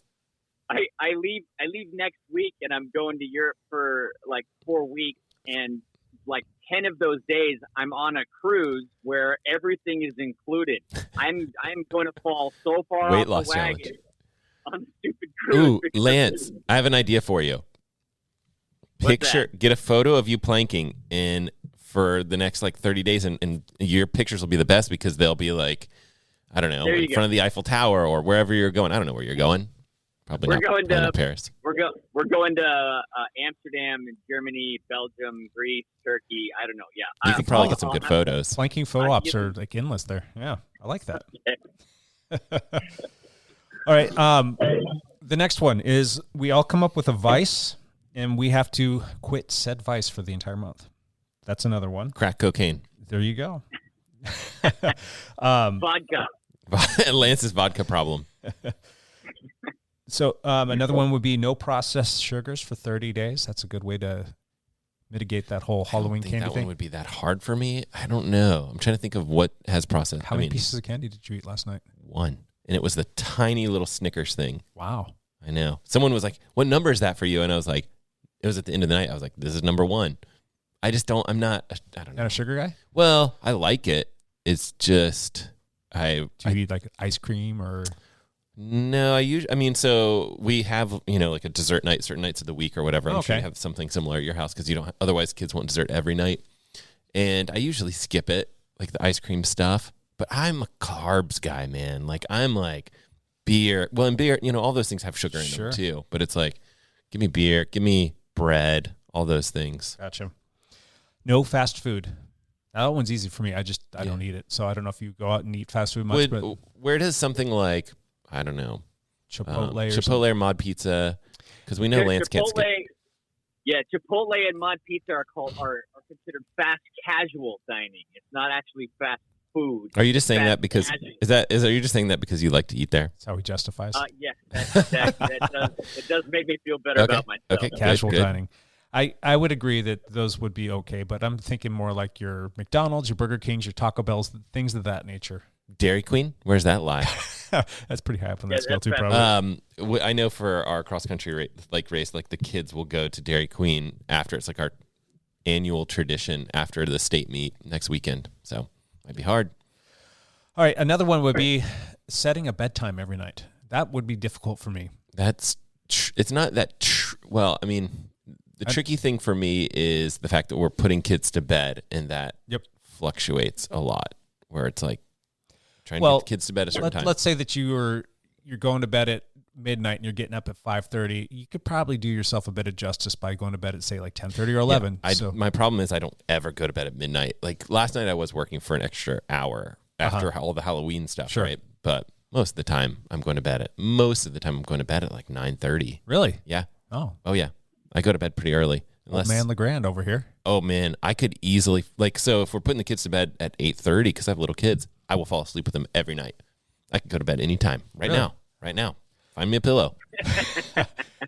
Speaker 7: I leave next week, and I'm going to Europe for like 4 weeks. And like 10 of those days, I'm on a cruise where everything is included. I'm going to fall so far
Speaker 6: weight
Speaker 7: off
Speaker 6: loss
Speaker 7: the wagon
Speaker 6: challenge
Speaker 7: on the stupid cruise.
Speaker 6: Ooh, Lance, I have an idea for you. Get a photo of you planking in for the next like 30 days, and your pictures will be the best because they'll be like, I don't know, in front of the Eiffel Tower or wherever you're going. I don't know where you're going. Probably not Paris.
Speaker 7: We're going to Amsterdam, Germany, Belgium, Greece, Turkey. I don't know. Yeah,
Speaker 6: you can probably get some good photos.
Speaker 5: Planking photo ops are like endless there. Yeah, I like that. All right. The next one is we all come up with a vice, and we have to quit said vice for the entire month. That's another one.
Speaker 6: Crack cocaine.
Speaker 5: There you go.
Speaker 7: Vodka.
Speaker 6: Lance's vodka problem.
Speaker 5: So another one would be no processed sugars for 30 days. That's a good way to mitigate that whole Halloween candy
Speaker 6: that
Speaker 5: thing.
Speaker 6: One would be that hard for me. I don't know. I'm trying to think of what has processed.
Speaker 5: How many pieces of candy did you eat last night?
Speaker 6: 1. And it was the tiny little Snickers thing.
Speaker 5: Wow.
Speaker 6: I know. Someone was like, what number is that for you? And I was like, it was at the end of the night. I was like, this is number 1. I don't know.
Speaker 5: Not a sugar guy?
Speaker 6: Well, I like it. It's just,
Speaker 5: Do you eat like ice cream or?
Speaker 6: No, so we have, like a dessert night, certain nights of the week or whatever. I'm sure you have something similar at your house because otherwise kids want dessert every night. And I usually skip it, like the ice cream stuff. But I'm a carbs guy, man. Like I'm like beer. Well, and beer, all those things have sugar in them too. But it's like, give me beer, give me bread, all those things.
Speaker 5: Gotcha. No fast food. That one's easy for me. I don't eat it. So I don't know if you go out and eat fast food much. But
Speaker 6: Where does something like, I don't know,
Speaker 5: Chipotle
Speaker 6: or Mod Pizza, because we know Lance can't skip.
Speaker 7: Yeah, Chipotle and Mod Pizza are considered fast casual dining. It's not actually fast food.
Speaker 6: Are you just saying that because are you just saying that because you like to eat there?
Speaker 5: That's how he justifies.
Speaker 7: Yeah, it does make me feel better about myself.
Speaker 6: Okay,
Speaker 5: casual
Speaker 6: good.
Speaker 5: dining. I would agree that those would be okay, but I'm thinking more like your McDonald's, your Burger Kings, your Taco Bells, things of that nature.
Speaker 6: Dairy Queen, where's that lie?
Speaker 5: That's pretty high up on that scale too, probably.
Speaker 6: I know for our cross country race, like the kids will go to Dairy Queen after. It's like our annual tradition after the state meet next weekend. So might be hard.
Speaker 5: All right, another one would be setting a bedtime every night. That would be difficult for me.
Speaker 6: It's not that. Well, I mean, the tricky thing for me is the fact that we're putting kids to bed, and that fluctuates a lot. Where it's like trying to get the kids to bed at a certain time.
Speaker 5: Let's say that you're going to bed at midnight and you're getting up at 5:30. You could probably do yourself a bit of justice by going to bed at, say, like 10:30 or 11.
Speaker 6: Yeah, my problem is I don't ever go to bed at midnight. Like last night I was working for an extra hour after all the Halloween stuff, right? But most of the time I'm going to bed at like 9:30.
Speaker 5: Really?
Speaker 6: Yeah.
Speaker 5: Oh
Speaker 6: yeah. I go to bed pretty early.
Speaker 5: Old man Legrand over here.
Speaker 6: Oh man, I could easily so if we're putting the kids to bed at 8:30 because I have little kids, I will fall asleep with them every night. I can go to bed anytime. Right now. Find me a pillow.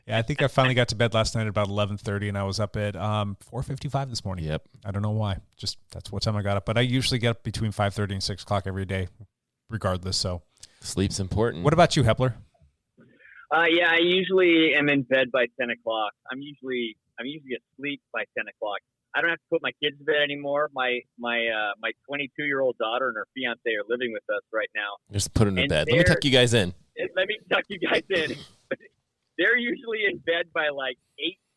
Speaker 5: Yeah, I think I finally got to bed last night at about 11:30, and I was up at 4:55 this morning.
Speaker 6: Yep.
Speaker 5: I don't know why. Just that's what time I got up. But I usually get up between 5:30 and 6 o'clock every day, regardless. So
Speaker 6: sleep's important.
Speaker 5: What about you, Hepler?
Speaker 7: Yeah, I usually am in bed by 10 o'clock. I'm usually asleep by 10 o'clock. I don't have to put my kids to bed anymore. My 22-year-old daughter and her fiance are living with us right now.
Speaker 6: Just put them to bed. Let me tuck you guys in.
Speaker 7: They're usually in bed by like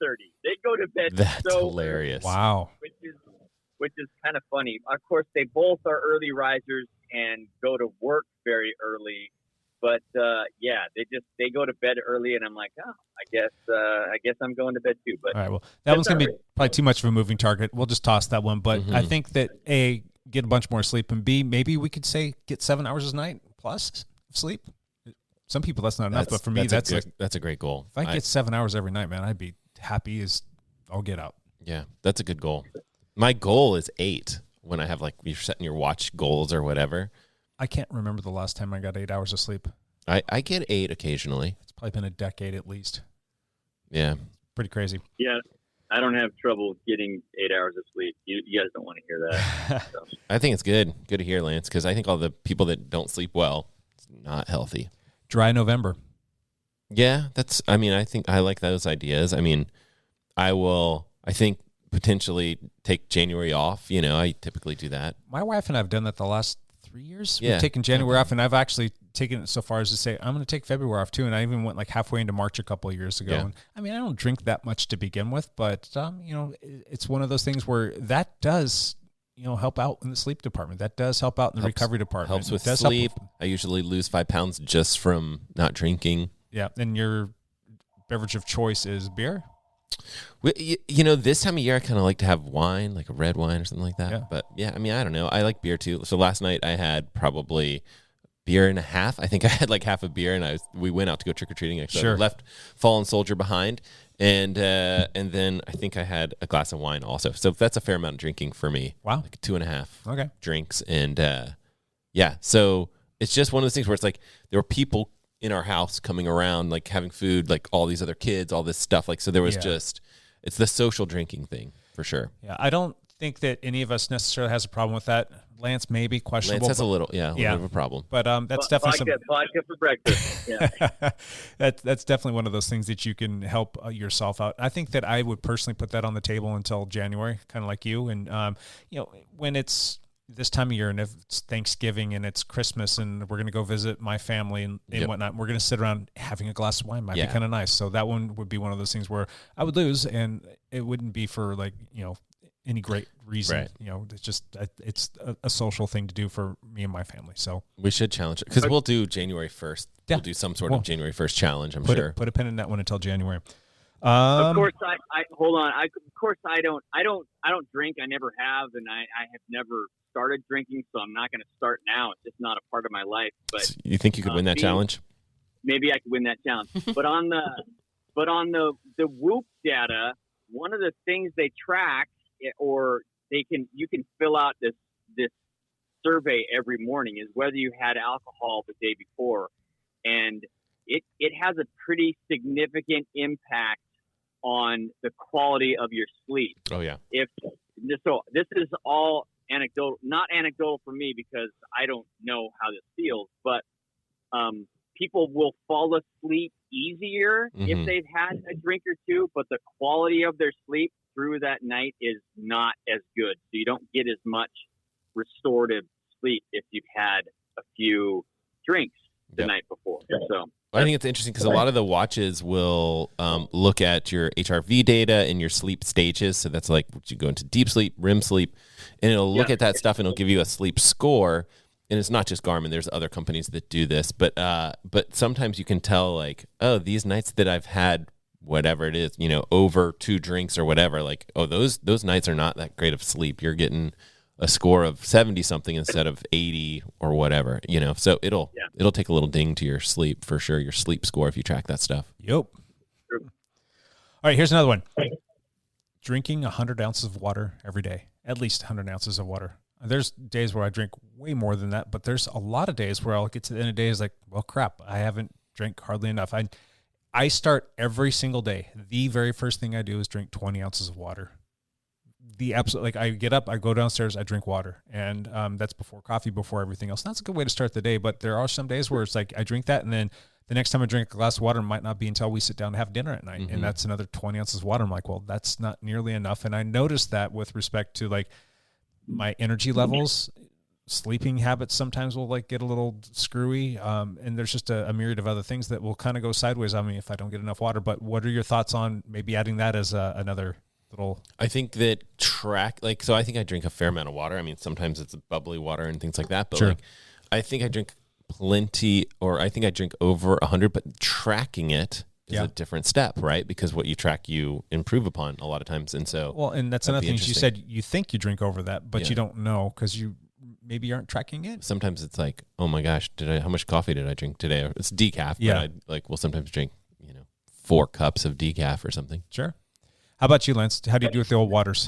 Speaker 7: 8:30. They go to bed.
Speaker 6: That's hilarious.
Speaker 5: Wow.
Speaker 7: Which is kind of funny. Of course, they both are early risers and go to work very early. But they go to bed early, and I'm like, I guess I'm going to bed too. But
Speaker 5: all right, well, that one's gonna be probably too much of a moving target. We'll just toss that one. But I think that A, get a bunch more sleep, and B, maybe we could say get 7 hours a night plus sleep. Some people that's not enough, but for me that's
Speaker 6: a great goal.
Speaker 5: If I get 7 hours every night, man, I'd be happy as I'll get out.
Speaker 6: Yeah, that's a good goal. My goal is 8 when I have you're setting your watch goals or whatever.
Speaker 5: I can't remember the last time I got 8 hours of sleep.
Speaker 6: I get 8 occasionally.
Speaker 5: It's probably been a decade at least.
Speaker 6: Yeah.
Speaker 5: Pretty crazy.
Speaker 7: Yeah. I don't have trouble getting 8 hours of sleep. You guys don't want to hear that. So.
Speaker 6: I think it's good. Good to hear, Lance, because I think all the people that don't sleep well, it's not healthy.
Speaker 5: Dry November.
Speaker 6: Yeah, I think I like those ideas. I mean, I think potentially take January off. I typically do that.
Speaker 5: My wife and I have done that the last 3 years.
Speaker 6: Yeah.
Speaker 5: We've taken January off, and I've actually taken it so far as to say I'm going to take February off too. And I even went halfway into March a couple of years ago.
Speaker 6: Yeah.
Speaker 5: And I mean, I don't drink that much to begin with, but it's one of those things where that does help out in the sleep department. That does help out in the recovery department.
Speaker 6: Helps with sleep. I usually lose 5 pounds just from not drinking.
Speaker 5: Yeah, and your beverage of choice is beer.
Speaker 6: This time of year, I kind of like to have wine, like a red wine or something like that.
Speaker 5: Yeah.
Speaker 6: But yeah, I mean, I don't know. I like beer too. So last night I had probably beer and a half. I think I had half a beer, and we went out to go trick or treating. So I left Fallen Soldier behind, and then I think I had a glass of wine also. So that's a fair amount of drinking for me.
Speaker 5: Wow,
Speaker 6: 2.5 drinks, and yeah. So it's just one of those things where it's there were people in our house coming around, having food, all these other kids, all this stuff. So there was it's the social drinking thing for sure.
Speaker 5: Yeah. I don't think that any of us necessarily has a problem with that. Lance, maybe questionable.
Speaker 6: Lance has a little bit of a problem.
Speaker 5: But that's definitely
Speaker 7: vodka for breakfast. Yeah.
Speaker 5: That's definitely one of those things that you can help yourself out. I think that I would personally put that on the table until January, kind of like you. And, when it's this time of year and if it's Thanksgiving and it's Christmas and we're going to go visit my family and whatnot, we're going to sit around having a glass of wine might be kind of nice. So that one would be one of those things where I would lose, and it wouldn't be for any great reason.
Speaker 6: Right.
Speaker 5: It's just, it's a social thing to do for me and my family. So
Speaker 6: we should challenge it because we'll do January 1st. Yeah. We'll do some sort of January 1st challenge. I'm sure.
Speaker 5: Put a pin in that one until January.
Speaker 7: Of course, I hold on. Of course, I don't drink. I never have, and I have never started drinking, so I'm not going to start now. It's just not a part of my life. But
Speaker 6: You think you could win that challenge?
Speaker 7: Maybe I could win that challenge. But on the Whoop data, one of the things they track, or you can fill out this survey every morning, is whether you had alcohol the day before, and it has a pretty significant impact on the quality of your sleep.
Speaker 6: Oh yeah.
Speaker 7: So this is all anecdotal, not anecdotal for me because I don't know how this feels, but people will fall asleep easier if they've had a drink or two, but the quality of their sleep through that night is not as good. So you don't get as much restorative sleep if you've had a few drinks the night before. So
Speaker 6: I think it's interesting because a lot of the watches will look at your HRV data and your sleep stages. So that's like you go into deep sleep, REM sleep, and it'll look at that stuff and it'll give you a sleep score. And it's not just Garmin. There's other companies that do this, but sometimes you can tell like, oh, these nights that I've had whatever it is, over 2 drinks or whatever, like, oh, those nights are not that great of sleep. You're getting a score of 70 something instead of 80 or whatever, so it'll take a little ding to your sleep for sure. Your sleep score, if you track that stuff.
Speaker 5: Yep. All right. Here's another one. Drinking 100 ounces of water every day, at least 100 ounces of water. There's days where I drink way more than that, but there's a lot of days where I'll get to the end of the day is like, well, crap, I haven't drank hardly enough. I start every single day. The very first thing I do is drink 20 ounces of water. I get up, I go downstairs, I drink water, and that's before coffee, before everything else. That's a good way to start the day, but there are some days where it's like I drink that, and then the next time I drink a glass of water might not be until we sit down and have dinner at night, and that's another 20 ounces of water. I'm like, well, that's not nearly enough, and I noticed that with respect to like my energy levels. Sleeping habits sometimes will like get a little screwy, and there's just a myriad of other things that will kind of go sideways on me if I don't get enough water. But what are your thoughts on maybe adding that as another little?
Speaker 6: I think that so I think I drink a fair amount of water. I mean, sometimes it's bubbly water and things like that, but
Speaker 5: Sure.
Speaker 6: I think I drink plenty, or I think I drink over 100, but tracking it is a different step, right? Because what you track, you improve upon a lot of times. And so,
Speaker 5: well, and that's another thing. You said you think you drink over that, but you don't know because you maybe aren't tracking it.
Speaker 6: Sometimes it's like, oh my gosh, how much coffee did I drink today? Or it's decaf, but I will sometimes drink, 4 cups of decaf or something.
Speaker 5: Sure. How about you, Lance? How do you do with the old waters?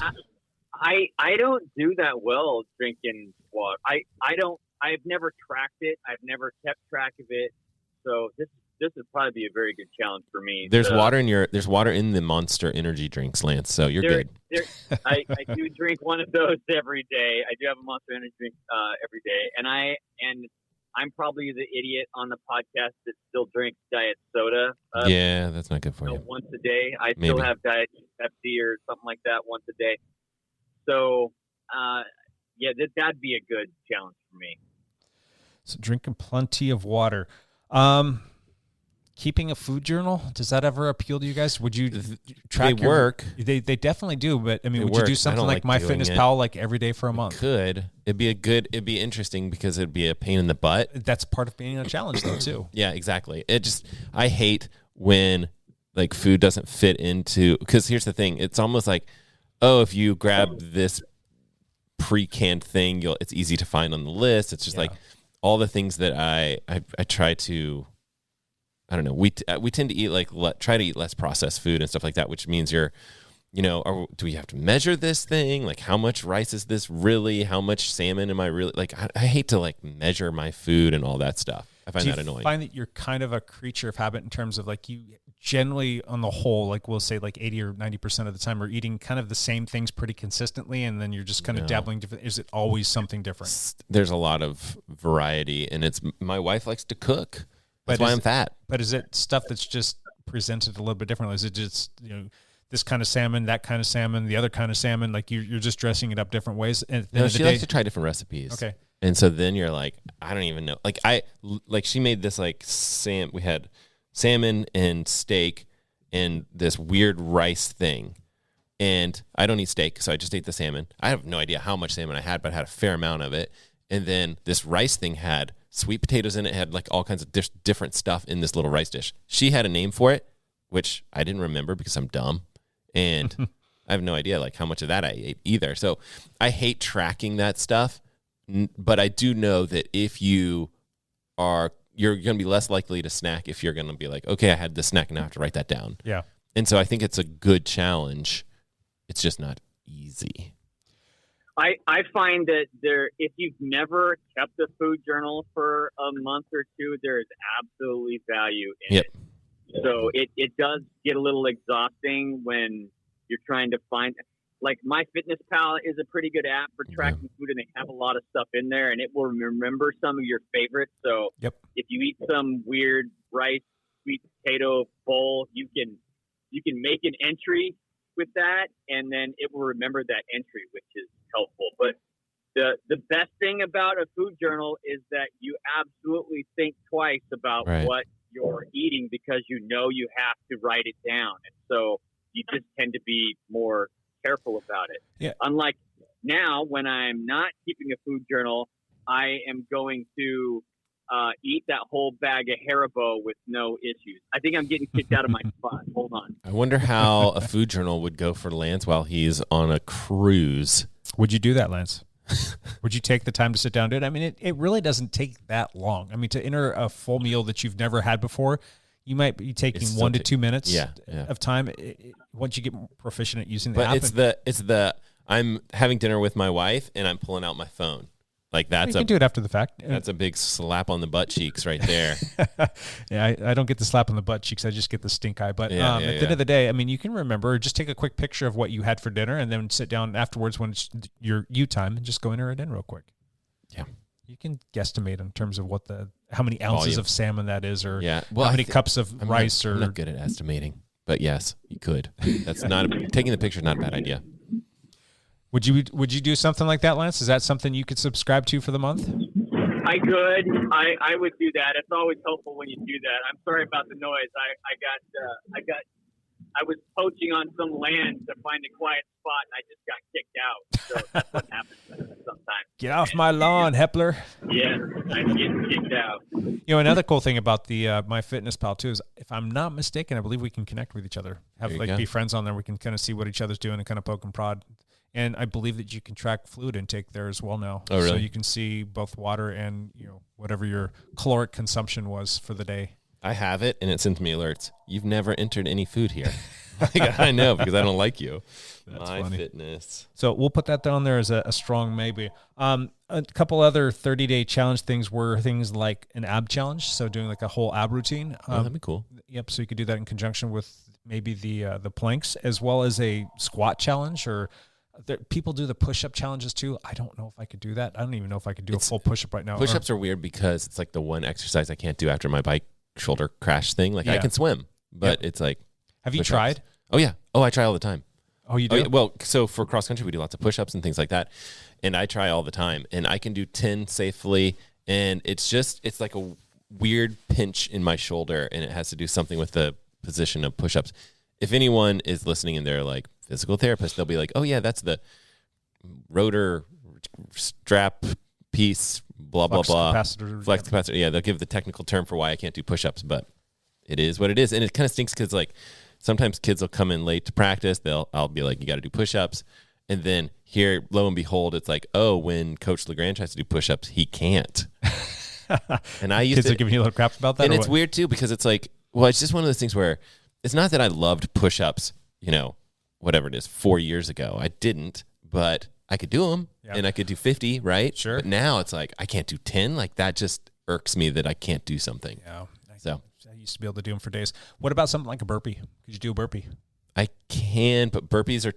Speaker 7: I don't do that well drinking water. I've never tracked it. I've never kept track of it. So this would probably be a very good challenge for me.
Speaker 6: There's water in the Monster energy drinks, Lance. So you're good.
Speaker 7: I do drink one of those every day. I do have a Monster energy drink every day, and I'm probably the idiot on the podcast that still drinks diet soda.
Speaker 6: Yeah, that's not good for you.
Speaker 7: Once a day, I still have diet Pepsi or something like that once a day. So, that'd be a good challenge for me.
Speaker 5: So drinking plenty of water. Keeping a food journal, does that ever appeal to you guys? Would you track
Speaker 6: They work.
Speaker 5: They definitely do, but I mean, would
Speaker 6: work.
Speaker 5: you do something like MyFitnessPal like every day for a month?
Speaker 6: Could. It'd be interesting because it'd be a pain in the butt.
Speaker 5: That's part of being a challenge though too.
Speaker 6: Yeah, exactly. I hate when like food doesn't fit into, because here's the thing. It's almost like, oh, if you grab this pre-canned thing, it's easy to find on the list. It's just like all the things that I try to, I don't know. We tend to eat try to eat less processed food and stuff like that, which means do we have to measure this thing? Like, how much rice is this really? How much salmon am I really like? I hate to measure my food and all that stuff. I find that annoying.
Speaker 5: Do you find that you're kind of a creature of habit in terms of like you generally on the whole, we'll say 80 or 90% of the time are eating kind of the same things pretty consistently, and then you're just kind of dabbling different. Is it always something different?
Speaker 6: There's a lot of variety, and my wife likes to cook. That's why I'm fat.
Speaker 5: But is it stuff that's just presented a little bit differently? Is it just, this kind of salmon, that kind of salmon, the other kind of salmon? Like you're just dressing it up different ways?
Speaker 6: No, she likes to try different recipes.
Speaker 5: Okay.
Speaker 6: And so then you're like, I don't even know. She made this we had salmon and steak and this weird rice thing. And I don't eat steak, so I just ate the salmon. I have no idea how much salmon I had, but I had a fair amount of it. And then this rice thing had sweet potatoes in it, had all kinds of different stuff in this little rice dish. She had a name for it. which I didn't remember because I'm dumb. And I have no idea like how much of that I ate either. So I hate tracking that stuff. But I do know that if you're going to be less likely to snack if you're going to be like, okay, I had this snack and I have to write that down.
Speaker 5: Yeah.
Speaker 6: And so I think it's a good challenge. It's just not easy.
Speaker 7: I find that if you've never kept a food journal for a month or two, there is absolutely value in it. So it does get a little exhausting when you're trying to find, like MyFitnessPal is a pretty good app for tracking food, and they have a lot of stuff in there, and it will remember some of your favorites. So if you eat some weird rice, sweet potato bowl, you can make an entry with that, and then it will remember that entry, which is helpful. But the best thing about a food journal is that you absolutely think twice about what you're eating because you know you have to write it down. And so you just tend to be more careful about it. Yeah. Unlike now, when I'm not keeping a food journal, I am going to eat that whole bag of Haribo with no issues. I think I'm getting kicked out of my spot. Hold on.
Speaker 6: I wonder how a food journal would go for Lance while he's on a cruise.
Speaker 5: Would you do that, Lance? Would you take the time to sit down and do it? I mean, it really doesn't take that long. I mean, to enter a full meal that you've never had before, you might be taking 1 to 2 minutes of time once you get proficient at using the app.
Speaker 6: But it's the I'm having dinner with my wife and I'm pulling out my phone. Like
Speaker 5: you can do it after the fact.
Speaker 6: That's a big slap on the butt cheeks right there.
Speaker 5: Yeah, I don't get the slap on the butt cheeks. I just get the stink eye. But at the end of the day, I mean, you can remember, just take a quick picture of what you had for dinner and then sit down afterwards when it's your time and just go enter it in real quick.
Speaker 6: Yeah.
Speaker 5: You can guesstimate in terms of how many ounces of salmon that is, or how many cups of rice.
Speaker 6: I'm not good at estimating, but yes, you could. That's taking the picture is not a bad idea.
Speaker 5: Would you do something like that, Lance? Is that something you could subscribe to for the month?
Speaker 7: I could. I would do that. It's always helpful when you do that. I'm sorry about the noise. I was poaching on some land to find a quiet spot, and I just got kicked out. So that's what happens sometimes.
Speaker 5: Get off my lawn, Hepler.
Speaker 7: Yeah, I'm getting kicked out.
Speaker 5: You know, another cool thing about the MyFitnessPal too is, if I'm not mistaken, I believe we can connect with each other. Be friends on there. We can kind of see what each other's doing and kind of poke and prod. And I believe that you can track fluid intake there as well now.
Speaker 6: Oh, really?
Speaker 5: So you can see both water and whatever your caloric consumption was for the day.
Speaker 6: I have it, and it sends me alerts. You've never entered any food here. I know, because I don't like you.
Speaker 5: That's funny.
Speaker 6: Fitness.
Speaker 5: So we'll put that down there as a strong maybe. A couple other 30-day challenge things were things like an ab challenge. So doing like a whole ab routine.
Speaker 6: That'd be cool.
Speaker 5: Yep. So you could do that in conjunction with maybe the planks, as well as a squat challenge, or people do the push-up challenges too. I don't know if I could do that. I don't even know if I could do a full push-up right now.
Speaker 6: Push-ups are weird because it's like the one exercise I can't do after my bike shoulder crash thing. Like I can swim, but it's like.
Speaker 5: Have you tried?
Speaker 6: Oh yeah. Oh, I try all the time.
Speaker 5: Oh, you do?
Speaker 6: Oh, yeah. Well, so for cross country, we do lots of push-ups and things like that, and I try all the time, and I can do 10 safely, and it's like a weird pinch in my shoulder, and it has to do something with the position of push-ups. If anyone is listening and they're like physical therapist, they'll be like, oh yeah, that's the rotor strap piece, blah, blah, blah. Flex capacitor. Yeah, they'll give the technical term for why I can't do push-ups, but it is what it is. And it kind of stinks because like sometimes kids will come in late to practice. I'll be like, you got to do push-ups. And then here, lo and behold, it's like, oh, when Coach LeGrand tries to do push-ups, he can't. And I used
Speaker 5: kids are giving you a little crap about that.
Speaker 6: And it's weird too, because it's like, well, it's just one of those things where it's not that I loved push-ups, whatever it is, 4 years ago. I didn't, but I could do them, and I could do 50, right?
Speaker 5: Sure.
Speaker 6: But now it's like, I can't do 10. Like that just irks me that I can't do something.
Speaker 5: Yeah.
Speaker 6: So
Speaker 5: I used to be able to do them for days. What about something like a burpee? Could you do a burpee?
Speaker 6: I can, but burpees are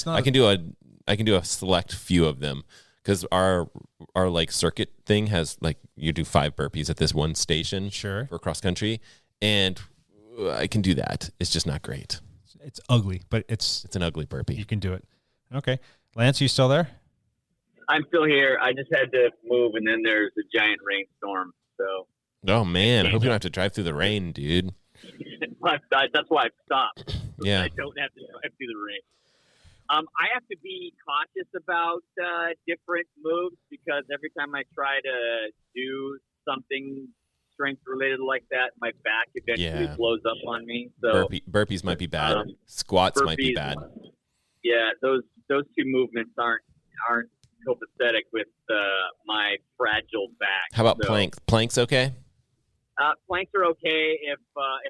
Speaker 6: I can do a select few of them, because our like circuit thing has like, you do 5 burpees at this one station for cross country, and I can do that. It's just not great.
Speaker 5: It's ugly, but it's
Speaker 6: an ugly burpee.
Speaker 5: You can do it. Okay. Lance, you still there?
Speaker 7: I'm still here. I just had to move, and then there's a giant rainstorm. So.
Speaker 6: Oh man, I hope you don't have to drive through the rain, dude.
Speaker 7: That's why I've stopped.
Speaker 6: Yeah.
Speaker 7: I don't have to drive through the rain. I have to be cautious about different moves, because every time I try to do something strength related like that, my back eventually blows up on me. So
Speaker 6: burpees might be bad. Squats might be bad.
Speaker 7: Yeah, those two movements aren't copacetic with my fragile back.
Speaker 6: How about planks? Planks okay?
Speaker 7: Planks are okay if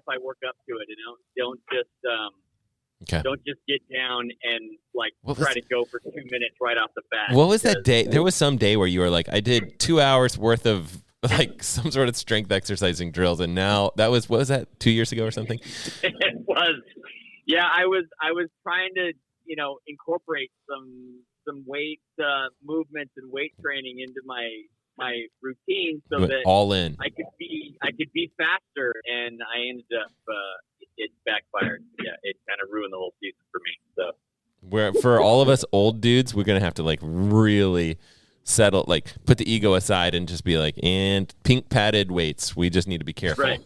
Speaker 7: I work up to it. Don't just get down and try to go for 2 minutes right off the bat.
Speaker 6: What was that day? There was some day where you were like, I did 2 hours worth of some sort of strength exercising drills, and now what was that, 2 years ago or something?
Speaker 7: It was. Yeah, I was trying to incorporate some weight movements and weight training into my routine so that
Speaker 6: all in.
Speaker 7: I could be faster, and I ended up it backfired. Yeah, it kind of ruined the whole season for me. So
Speaker 6: where for all of us old dudes, we're gonna have to really settle, put the ego aside and just be and pink padded weights. We just need to be careful.
Speaker 7: Right.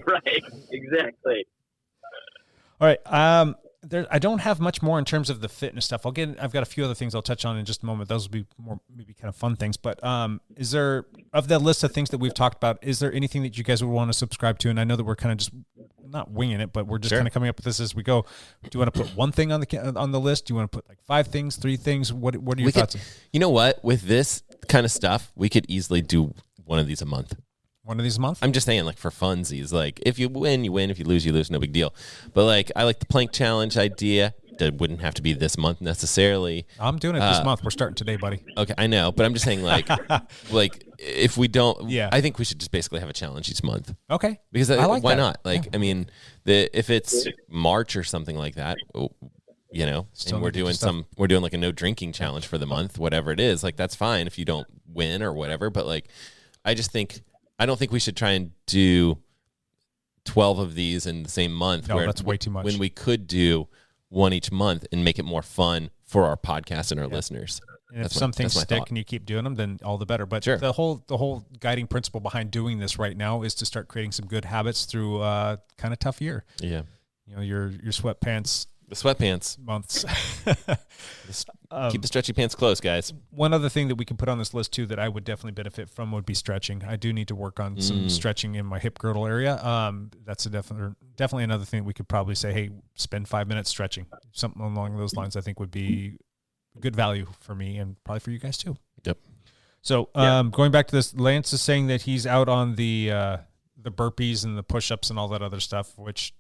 Speaker 7: Right. Exactly.
Speaker 5: All right. I don't have much more in terms of the fitness stuff. I've got a few other things I'll touch on in just a moment. Those will be more maybe kind of fun things. But is there, of that list of things that we've talked about, is there anything that you guys would want to subscribe to? And I know that we're kind of just not winging it, but we're just kind of coming up with this as we go. Do you want to put one thing on the list? Do you want to put 5 things, 3 things? What are your thoughts?
Speaker 6: You know what? With this kind of stuff, we could easily do one of these a month.
Speaker 5: One of these a month?
Speaker 6: I'm just saying, for funsies. If you win, you win. If you lose, you lose. No big deal. But I like the plank challenge idea. That wouldn't have to be this month necessarily.
Speaker 5: I'm doing it this month. We're starting today, buddy.
Speaker 6: Okay, I know, but I'm just saying, if we don't, I think we should just basically have a challenge each month.
Speaker 5: Okay,
Speaker 6: because why not? I mean, if it's March or something like that, and we're doing a no drinking challenge for the month, whatever it is. That's fine if you don't win or whatever. But I don't think we should try and do 12 of these in the same month.
Speaker 5: No, that's way too much.
Speaker 6: When we could do one each month and make it more fun for our podcast and our listeners.
Speaker 5: And if some things stick and you keep doing them, then all the better. But the whole guiding principle behind doing this right now is to start creating some good habits through a kind of tough year.
Speaker 6: Yeah.
Speaker 5: Your sweatpants.
Speaker 6: The sweatpants.
Speaker 5: Months.
Speaker 6: Keep the stretchy pants close, guys.
Speaker 5: One other thing that we can put on this list, too, that I would definitely benefit from would be stretching. I do need to work on some stretching in my hip girdle area. That's definitely another thing that we could probably say, hey, spend 5 minutes stretching. Something along those lines I think would be good value for me and probably for you guys, too.
Speaker 6: Yep.
Speaker 5: So going back to this, Lance is saying that he's out on the burpees and the push-ups and all that other stuff, which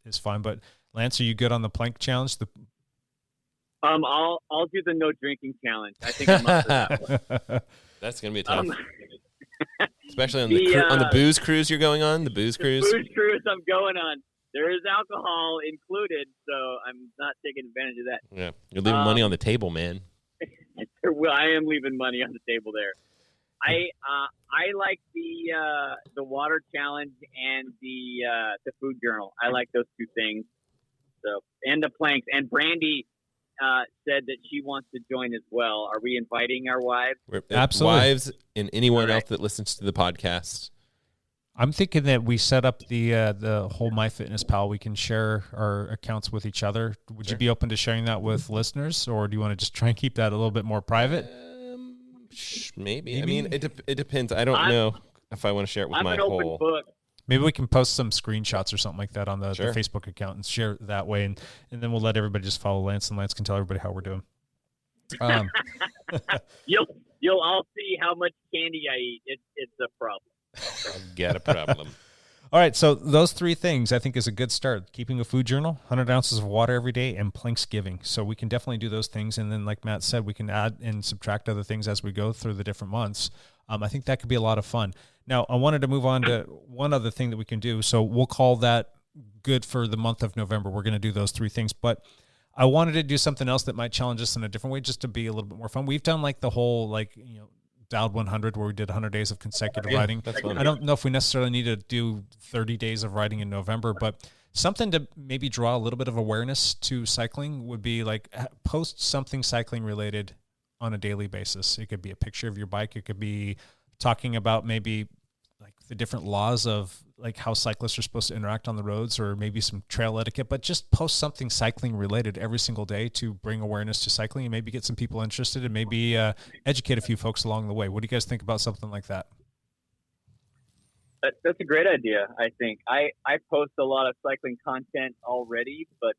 Speaker 5: is fine. But Lance, are you good on the plank challenge?
Speaker 7: I'll do the no drinking challenge. I think I'm up for that one.
Speaker 6: That's gonna be tough, especially on the booze cruise you're going on. The booze cruise.
Speaker 7: Booze cruise I'm going on. There is alcohol included, so I'm not taking advantage of that.
Speaker 6: Yeah, you're leaving money on the table, man.
Speaker 7: Well, I am leaving money on the table there. I like the water challenge and the food journal. I like those 2 things. So, and the planks. And Brandy said that she wants to join as well. Are we inviting our wives?
Speaker 5: Absolutely.
Speaker 6: Wives and anyone else that listens to the podcast.
Speaker 5: I'm thinking that we set up the whole MyFitnessPal. We can share our accounts with each other. Would you be open to sharing that with listeners, or do you want to just try and keep that a little bit more private?
Speaker 6: Maybe. I mean, it depends. I don't know if I want to share it with my whole.
Speaker 7: Open book.
Speaker 5: Maybe we can post some screenshots or something like that on the Facebook account and share it that way, and then we'll let everybody just follow Lance, and Lance can tell everybody how we're doing.
Speaker 7: You'll all see how much candy I eat. It's a problem.
Speaker 6: I've got a problem.
Speaker 5: All right, so those 3 things I think is a good start. Keeping a food journal, 100 ounces of water every day, and planksgiving. So we can definitely do those things, and then like Matt said, we can add and subtract other things as we go through the different months. I think that could be a lot of fun. Now, I wanted to move on to one other thing that we can do. So we'll call that good for the month of November. We're going to do those 3 things, but I wanted to do something else that might challenge us in a different way, just to be a little bit more fun. We've done the whole dialed 100 where we did 100 days of consecutive writing.
Speaker 6: That's fun.
Speaker 5: I don't know if we necessarily need to do 30 days of writing in November, but something to maybe draw a little bit of awareness to cycling would be post something cycling related on a daily basis. It could be a picture of your bike. It could be talking about maybe the different laws of how cyclists are supposed to interact on the roads, or maybe some trail etiquette, but just post something cycling related every single day to bring awareness to cycling and maybe get some people interested and maybe educate a few folks along the way. What do you guys think about something like that?
Speaker 7: That's a great idea. I think I post a lot of cycling content already, but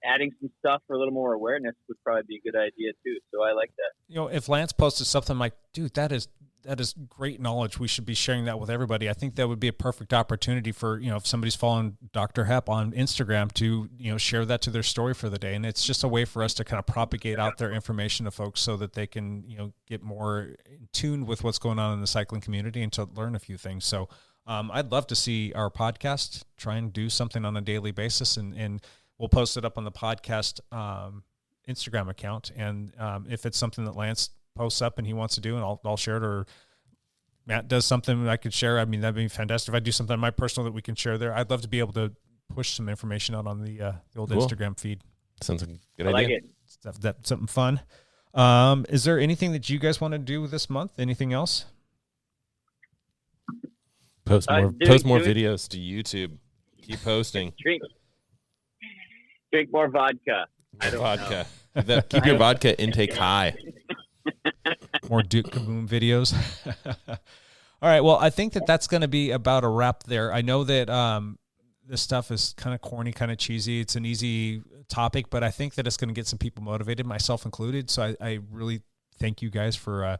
Speaker 7: adding some stuff for a little more awareness would probably be a good idea too. So I like that.
Speaker 5: You know, if Lance posted something like, dude, that is great knowledge, we should be sharing that with everybody. I think that would be a perfect opportunity for, you know, if somebody's following Dr. Hep on Instagram to, you know, share that to their story for the day. And it's just a way for us to kind of propagate out their information to folks so that they can, you know, get more in tune with what's going on in the cycling community and to learn a few things. So I'd love to see our podcast try and do something on a daily basis, and we'll post it up on the podcast Instagram account. And if it's something that Lance posts up and he wants to do, and I'll share it, or Matt does something I could share, I mean, that'd be fantastic. If I do something on my personal that we can share there, I'd love to be able to push some information out on the old Instagram feed.
Speaker 6: Sounds like a good
Speaker 7: idea.
Speaker 6: idea.
Speaker 7: Like it.
Speaker 5: That's something fun. Is there anything that you guys want to do this month? Anything else?
Speaker 6: Post more videos to YouTube. Keep posting.
Speaker 7: Drink more vodka.
Speaker 6: Vodka. Keep your vodka intake high.
Speaker 5: More Duke Kaboom videos. All right. Well, I think that's going to be about a wrap there. I know that this stuff is kind of corny, kind of cheesy. It's an easy topic, but I think that it's going to get some people motivated, myself included. So I really thank you guys for,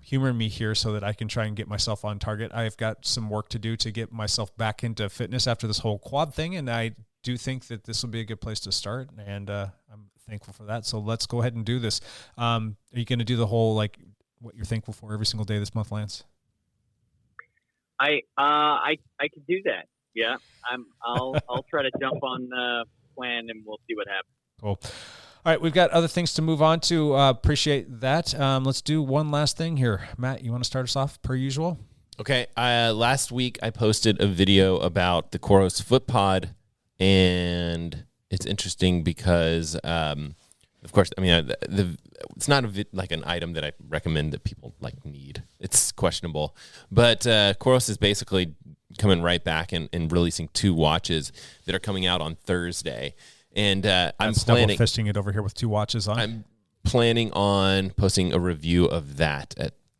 Speaker 5: humoring me here so that I can try and get myself on target. I've got some work to do to get myself back into fitness after this whole quad thing. And I do think that this will be a good place to start. And I'm thankful for that. So let's go ahead and do this. Are you going to do the whole, like, what you're thankful for every single day this month, Lance?
Speaker 7: I could do that. Yeah. I'll try to jump on the plan and we'll see what happens.
Speaker 5: Cool. All right. We've got other things to move on to. Appreciate that. Let's do one last thing here. Matt, you want to start us off per usual?
Speaker 6: Okay. Last week I posted a video about the Coros foot pod, and it's interesting because, of course, I mean, it's not like an item that I recommend that people need. It's questionable, but Coros is basically coming right back and releasing 2 watches that are coming out on Thursday. And I'm planning
Speaker 5: fisting it over here with 2 watches on.
Speaker 6: I'm planning on posting a review of that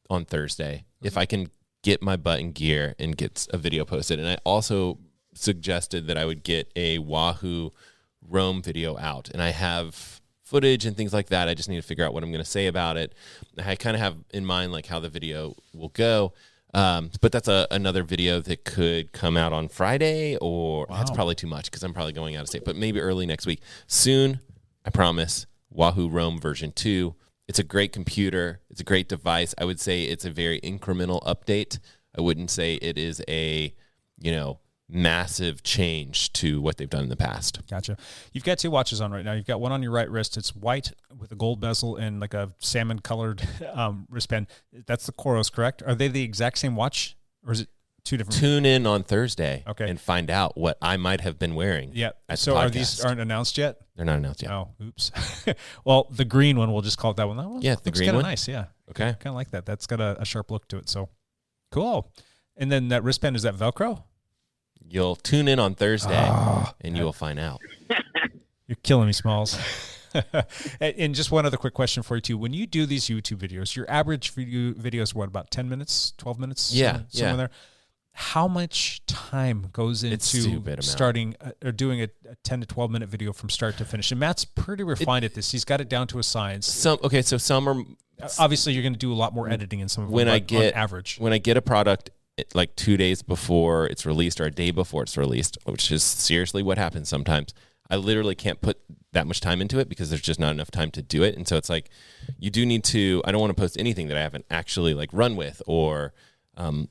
Speaker 6: on Thursday if I can get my butt in gear and get a video posted. And I also suggested that I would get a Wahoo Roam video out, and I have footage and things like that. I just need to figure out what I'm going to say about it. I kind of have in mind like how the video will go. But that's another video that could come out on Friday, or that's probably too much because I'm probably going out of state, but maybe early next week. Soon, I promise, Wahoo Roam version 2. It's a great computer. It's a great device. I would say it's a very incremental update. I wouldn't say it is a, massive change to what they've done in the past.
Speaker 5: Gotcha. You've got 2 watches on right now. You've got one on your right wrist. It's white with a gold bezel and like a salmon colored wristband. That's the Coros, correct? Are they the exact same watch, or is it 2 different?
Speaker 6: Tune in on Thursday,
Speaker 5: okay,
Speaker 6: and find out what I might have been wearing.
Speaker 5: Yeah. So aren't announced yet?
Speaker 6: They're not announced yet.
Speaker 5: Oh, oops. Well, the green one, we'll just call it that one. That one,
Speaker 6: yeah, the green one.
Speaker 5: Nice. Yeah.
Speaker 6: Okay.
Speaker 5: Kind of like that. That's got a sharp look to it. So cool. And then that wristband, is that Velcro?
Speaker 6: You'll tune in on Thursday, and you will find out.
Speaker 5: You're killing me, Smalls. And just one other quick question for you, too. When you do these YouTube videos, your average videos, what, about 10 minutes, 12 minutes?
Speaker 6: Yeah,
Speaker 5: somewhere there. How much time goes into starting or doing a 10 to 12 minute video from start to finish? And Matt's pretty refined at this. He's got it down to a science.
Speaker 6: So some are...
Speaker 5: Obviously, you're going to do a lot more editing in some of them, on average.
Speaker 6: When I get a product like 2 days before it's released or a day before it's released, which is seriously what happens sometimes, I literally can't put that much time into it because there's just not enough time to do it. And so it's like, you do need to, I don't want to post anything that I haven't actually run with or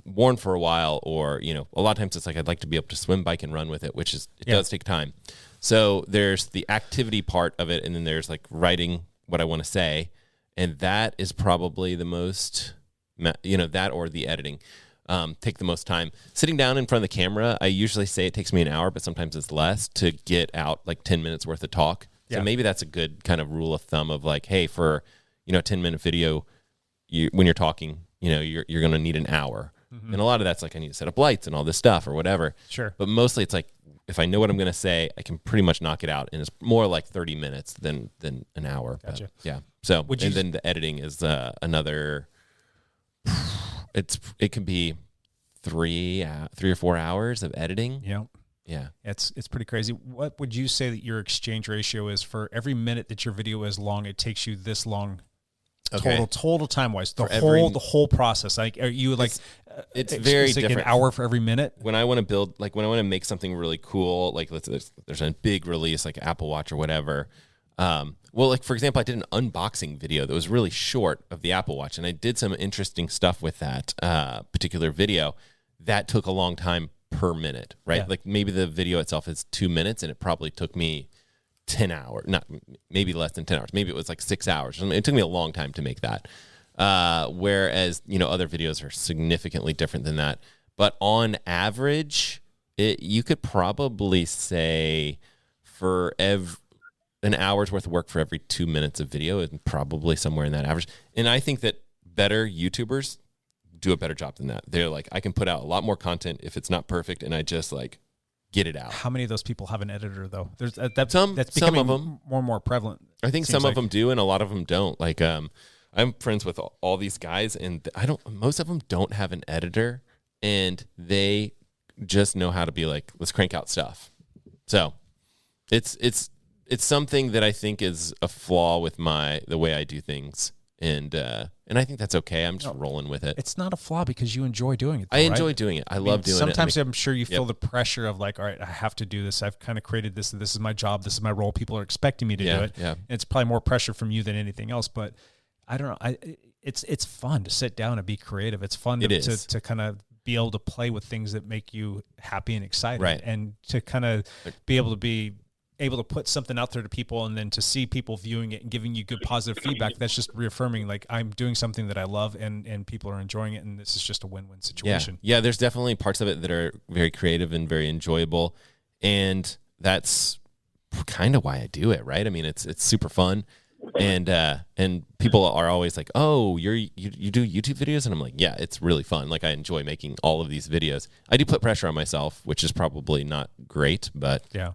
Speaker 6: worn for a while, or, a lot of times it's like, I'd like to be able to swim, bike, and run with it, which does take time. So there's the activity part of it. And then there's writing what I want to say. And that is probably the most, that or the editing. Take the most time. Sitting down in front of the camera, I usually say it takes me an hour, but sometimes it's less to get out 10 minutes worth of talk. So maybe that's a good kind of rule of thumb of hey, for, a 10-minute video, when you're talking, you're going to need an hour. Mm-hmm. And a lot of that's I need to set up lights and all this stuff or whatever.
Speaker 5: Sure.
Speaker 6: But mostly it's if I know what I'm going to say, I can pretty much knock it out. And it's more like 30 minutes than an hour.
Speaker 5: Gotcha.
Speaker 6: But, yeah. So, then the editing is another... It can be 3 or 4 hours of editing.
Speaker 5: Yeah.
Speaker 6: Yeah.
Speaker 5: It's pretty crazy. What would you say that your exchange ratio is for every minute that your video is long? It takes you this long, total time wise. The whole process. Like, are you like?
Speaker 6: It's very different.
Speaker 5: An hour for every minute.
Speaker 6: When I want to build, like when I want to make something really cool, like there's a big release like Apple Watch or whatever. Well, like for example, I did an unboxing video that was really short of the Apple Watch, and I did some interesting stuff with that particular video. That took a long time per minute, right?
Speaker 5: Yeah.
Speaker 6: Like maybe the video itself is 2 minutes, and it probably took me 10 hours, not maybe less than 10 hours. Maybe it was like 6 hours. It took me a long time to make that. Whereas, other videos are significantly different than that. But on average, you could probably say for an hour's worth of work for every 2 minutes of video, and probably somewhere in that average. And I think that better YouTubers do a better job than that. They're like, I can put out a lot more content if it's not perfect, and I just like get it out.
Speaker 5: How many of those people have an editor though? There's that's
Speaker 6: some
Speaker 5: becoming
Speaker 6: of them
Speaker 5: more and more prevalent.
Speaker 6: I think some of them do, and a lot of them don't. Like, I'm friends with all these guys, and most of them don't have an editor, and they just know how to be like, let's crank out stuff. So it's something that I think is a flaw with the way I do things. And I think that's okay. I'm just rolling with it.
Speaker 5: It's not a flaw because you enjoy doing it, though,
Speaker 6: I enjoy doing it. I love doing it.
Speaker 5: Sometimes I'm sure you feel the pressure of like, all right, I have to do this. I've kind of created this. This is my job. This is my role. People are expecting me to do it.
Speaker 6: Yeah.
Speaker 5: And it's probably more pressure from you than anything else. But I don't know. It's fun to sit down and be creative. It's fun to kind of be able to play with things that make you happy and excited,
Speaker 6: right? And
Speaker 5: to kind of be able to put something out there to people, and then to see people viewing it and giving you good positive feedback. That's just reaffirming, like, I'm doing something that I love, and people are enjoying it, and this is just a win-win situation.
Speaker 6: Yeah, there's definitely parts of it that are very creative and very enjoyable, and that's kind of why I do it, right? I mean, it's super fun, and people are always like, oh, you do YouTube videos? And I'm like, yeah, it's really fun. Like, I enjoy making all of these videos. I do put pressure on myself, which is probably not great, but
Speaker 5: yeah.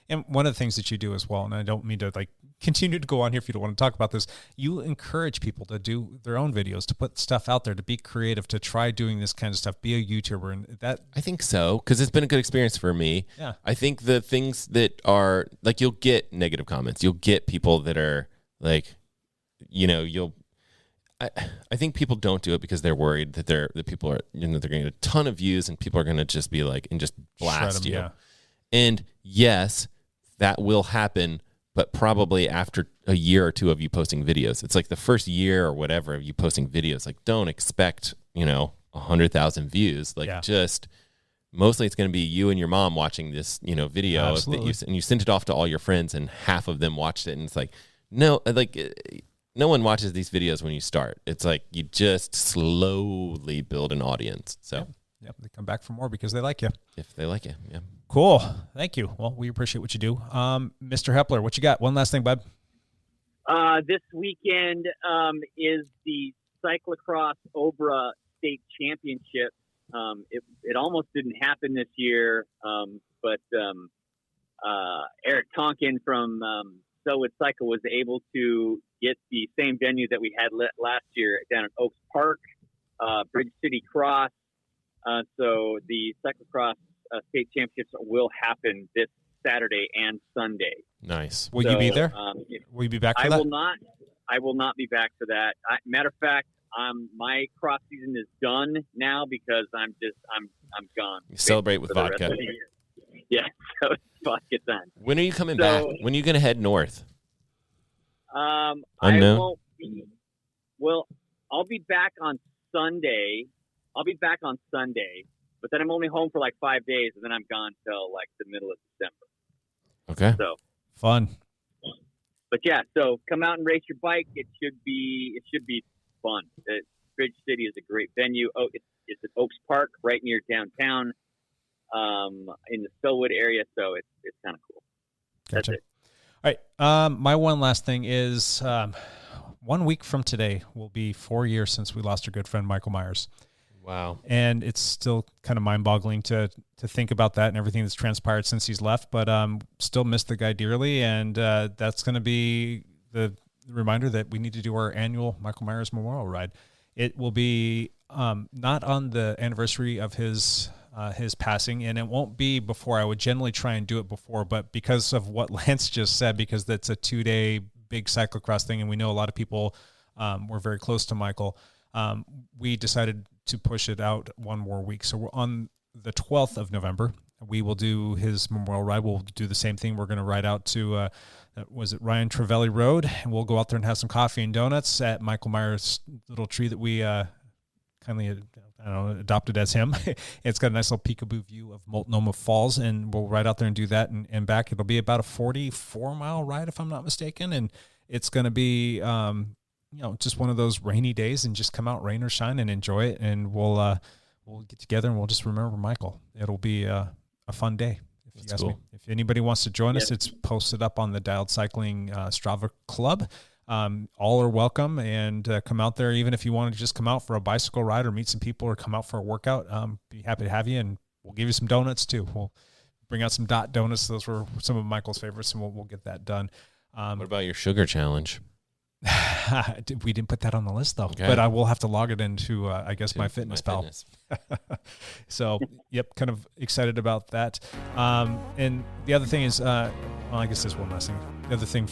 Speaker 5: And one of the things that you do as well, and I don't mean to like continue to go on here if you don't want to talk about this, you encourage people to do their own videos, to put stuff out there, to be creative, to try doing this kind of stuff, be a YouTuber. And that,
Speaker 6: I think so, because it's been a good experience for me.
Speaker 5: Yeah.
Speaker 6: I think the things that are like, you'll get negative comments. You'll get people that are like, I think people don't do it because they're worried that people are, they're going to get a ton of views and people are going to just be like, and just blast you.
Speaker 5: Yeah.
Speaker 6: And yes, that will happen, but probably after a year or two of you posting videos. It's like the first year or whatever of you posting videos. Like, don't expect, 100,000 views. Like, just mostly it's going to be you and your mom watching this, video that you sent it off to all your friends, and half of them watched it. And it's like, no one watches these videos when you start. It's like you just slowly build an audience. So.
Speaker 5: Yep, they come back for more because they like you.
Speaker 6: If they like you, yeah.
Speaker 5: Cool. Thank you. Well, we appreciate what you do. Mr. Hepler, what you got? One last thing, bud.
Speaker 7: This weekend is the cyclocross Obra State Championship. It almost didn't happen this year, but Eric Tonkin from Selwood Cycle was able to get the same venue that we had last year down at Oaks Park, Bridge City Cross. So the cyclocross state championships will happen this Saturday and Sunday.
Speaker 6: Nice.
Speaker 5: Will you be there? Will you be back for that?
Speaker 7: I will not be back for that. Matter of fact, my cross season is done now because I'm gone.
Speaker 6: You celebrate with vodka.
Speaker 7: Yeah, so it's vodka time.
Speaker 6: When are you coming back? When are you going to head north?
Speaker 7: I won't be. Well, I'll be back on Sunday. But then I'm only home for like 5 days, and then I'm gone till like the middle of December.
Speaker 6: Okay.
Speaker 7: So
Speaker 5: fun.
Speaker 7: But yeah, so come out and race your bike. It should be fun. Bridge City is a great venue. Oh, it's at Oaks Park, right near downtown, in the Selwood area. So it's kind of cool.
Speaker 5: Gotcha.
Speaker 7: That's it.
Speaker 5: All right. My one last thing is 1 week from today will be 4 years since we lost our good friend Michael Myers.
Speaker 6: Wow.
Speaker 5: And it's still kind of mind-boggling to think about that and everything that's transpired since he's left, but still miss the guy dearly, and that's going to be the reminder that we need to do our annual Michael Myers Memorial Ride. It will be not on the anniversary of his passing, and it won't be before. I would generally try and do it before, but because of what Lance just said, because that's a 2-day big cyclocross thing, and we know a lot of people were very close to Michael, we decided to push it out one more week. So we're on the 12th of November. We will do his memorial ride. We'll do the same thing. We're going to ride out to, was it Ryan Trevelli Road? And we'll go out there and have some coffee and donuts at Michael Meyer's little tree that we kindly, adopted as him. It's got a nice little peekaboo view of Multnomah Falls, and we'll ride out there and do that and back. It'll be about a 44-mile ride, if I'm not mistaken. And it's going to be, just one of those rainy days, and just come out rain or shine and enjoy it. And we'll get together and we'll just remember Michael. It'll be a fun day. If you ask me. If anybody wants to join us, it's posted up on the Dialed Cycling Strava Club. All are welcome, and come out there. Even if you want to just come out for a bicycle ride or meet some people or come out for a workout, be happy to have you, and we'll give you some donuts too. We'll bring out some Dot donuts. Those were some of Michael's favorites, and we'll get that done.
Speaker 6: What about your sugar challenge?
Speaker 5: We didn't put that on the list though, but I will have to log it into, I guess, my MyFitnessPal. So, yep, kind of excited about that. And the other thing is, I guess there's one last thing. The other thing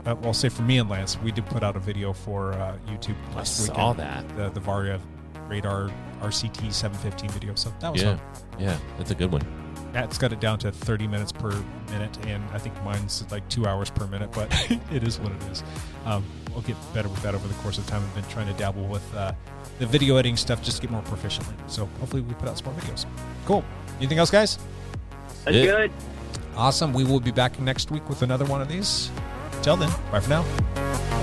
Speaker 5: I'll say for me and Lance, we did put out a video for YouTube last weekend.
Speaker 6: I saw that.
Speaker 5: The Varia Radar RCT 715 video. So that was fun.
Speaker 6: Yeah, that's a good one.
Speaker 5: Matt's got it down to 30 minutes per minute, and I think mine's like 2 hours per minute, but it is what it is. We'll get better with that over the course of time. I've been trying to dabble with the video editing stuff just to get more proficient. So hopefully we put out some more videos. Cool. Anything else, guys?
Speaker 7: That's good.
Speaker 5: Awesome. We will be back next week with another one of these. Till then, bye for now.